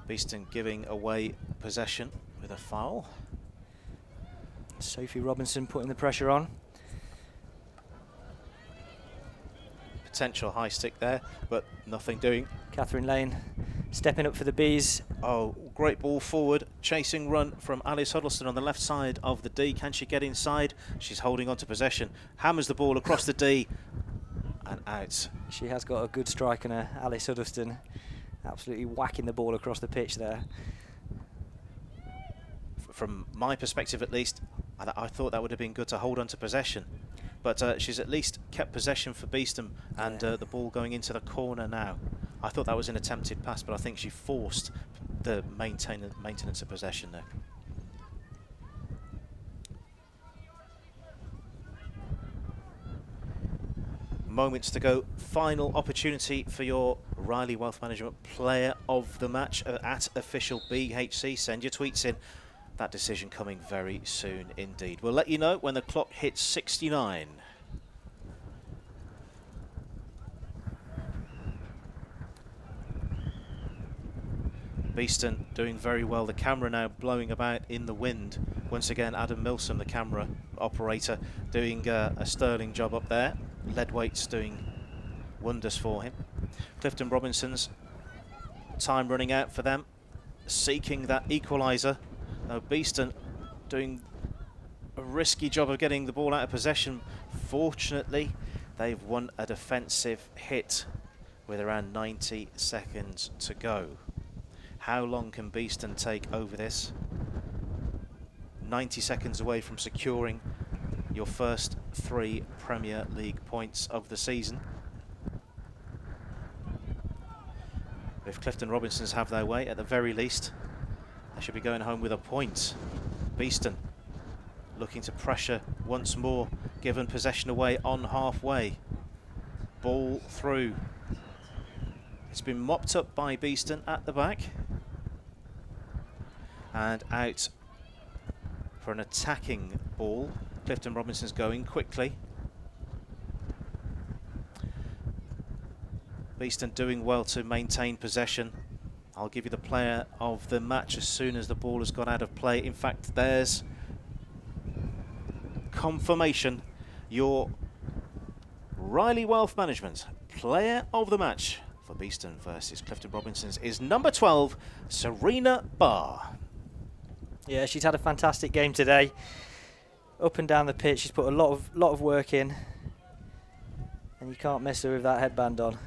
Beeston giving away possession with a foul. Sophie Robinson putting the pressure on. Potential high stick there, but nothing doing. Catherine Lane stepping up for the Bees. Oh, great ball forward. Chasing run from Alice Huddleston on the left side of the D. Can she get inside? She's holding on to possession. Hammers the ball across the D and out. She has got a good strike on her, Alice Huddleston. Absolutely whacking the ball across the pitch there. From my perspective at least, I thought that would have been good to hold on to possession. But she's at least kept possession for Beeston, and the ball going into the corner now. I thought that was an attempted pass, but I think she forced the maintenance of possession there. Moments to go. Final opportunity for your Riley Wealth Management Player of the Match at official BHC. Send your tweets in. That decision coming very soon indeed. We'll let you know when the clock hits 69. Beeston doing very well. The camera now blowing about in the wind. Once again, Adam Milsom, the camera operator, doing a sterling job up there. Lead weights doing wonders for him. Clifton Robinson's time running out for them, seeking that equaliser. Now Beeston doing a risky job of getting the ball out of possession. Fortunately, they've won a defensive hit with around 90 seconds to go. How long can Beeston take over this? 90 seconds away from securing your first 3 Premier League points of the season. If Clifton Robinsons have their way, at the very least, they should be going home with a point. Beeston looking to pressure once more, given possession away on halfway. Ball through. It's been mopped up by Beeston at the back. And out for an attacking ball. Clifton Robinson's going quickly. Beeston doing well to maintain possession. I'll give you the player of the match as soon as the ball has gone out of play. In fact, there's confirmation. Your Riley Wealth Management Player of the Match for Beeston versus Clifton Robinsons is number 12, Serena Barr. Yeah, she's had a fantastic game today. Up and down the pitch, she's put a lot of work in, and you can't miss her with that headband on.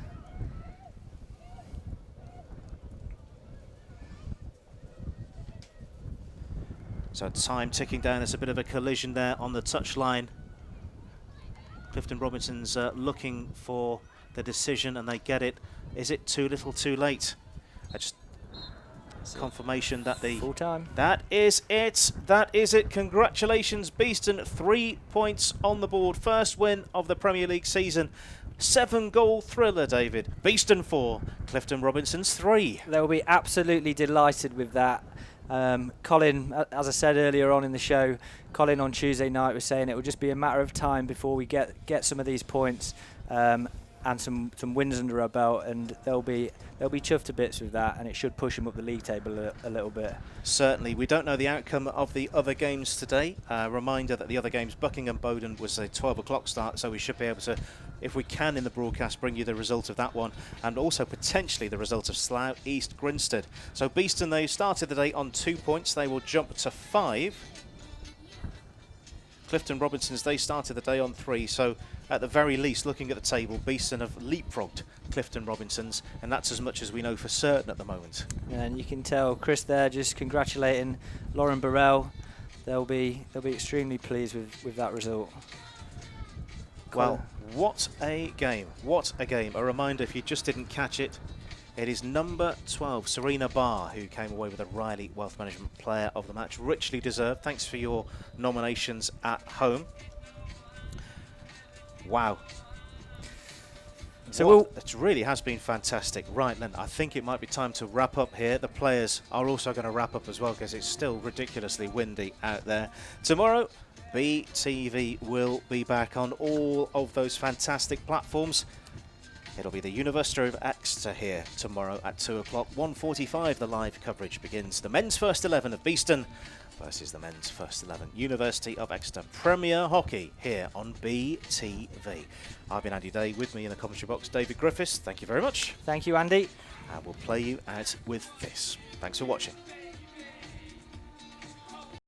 So time ticking down. There's a bit of a collision there on the touchline. Clifton Robinson's looking for the decision, and they get it. Is it too little, too late? Confirmation that the full time. That is it. That is it. Congratulations, Beeston. 3 points on the board. First win of the Premier League season. 7-goal thriller, David. Beeston 4, Clifton Robinsons 3. They'll be absolutely delighted with that. Colin, as I said earlier on in the show, Colin on Tuesday night was saying it will just be a matter of time before we get some of these points and some wins under our belt, and they'll be chuffed to bits with that, and it should push them up the league table a little bit. Certainly. We don't know the outcome of the other games today. Reminder that the other games, Buckingham Bowden was a 12 o'clock start, so we should be able to, if we can in the broadcast, bring you the result of that one, and also potentially the result of Slough East Grinstead. So Beeston, they started the day on 2 points. They will jump to 5. Clifton Robinsons, they started the day on 3, so at the very least, looking at the table, Beeston have leapfrogged Clifton Robinsons, and that's as much as we know for certain at the moment. And you can tell Chris there just congratulating Lauren Burrell. They'll be extremely pleased with that result. Well, what a game! What a game! A reminder, if you just didn't catch it, it is number 12, Serena Barr, who came away with a Riley Wealth Management Player of the Match. Richly deserved. Thanks for your nominations at home. Wow. So it really has been fantastic. Right then, I think it might be time to wrap up here. The players are also going to wrap up as well, because it's still ridiculously windy out there. Tomorrow, BTV will be back on all of those fantastic platforms. It'll be the University of Exeter here tomorrow at 2 o'clock. 1:45 the live coverage begins. The men's first 11 of Beeston versus the men's first 11 University of Exeter. Premier Hockey here on BTV. I've been Andy Day. With me in the commentary box, David Griffiths. Thank you very much. Thank you, Andy. And we'll play you out with this. Thanks for watching.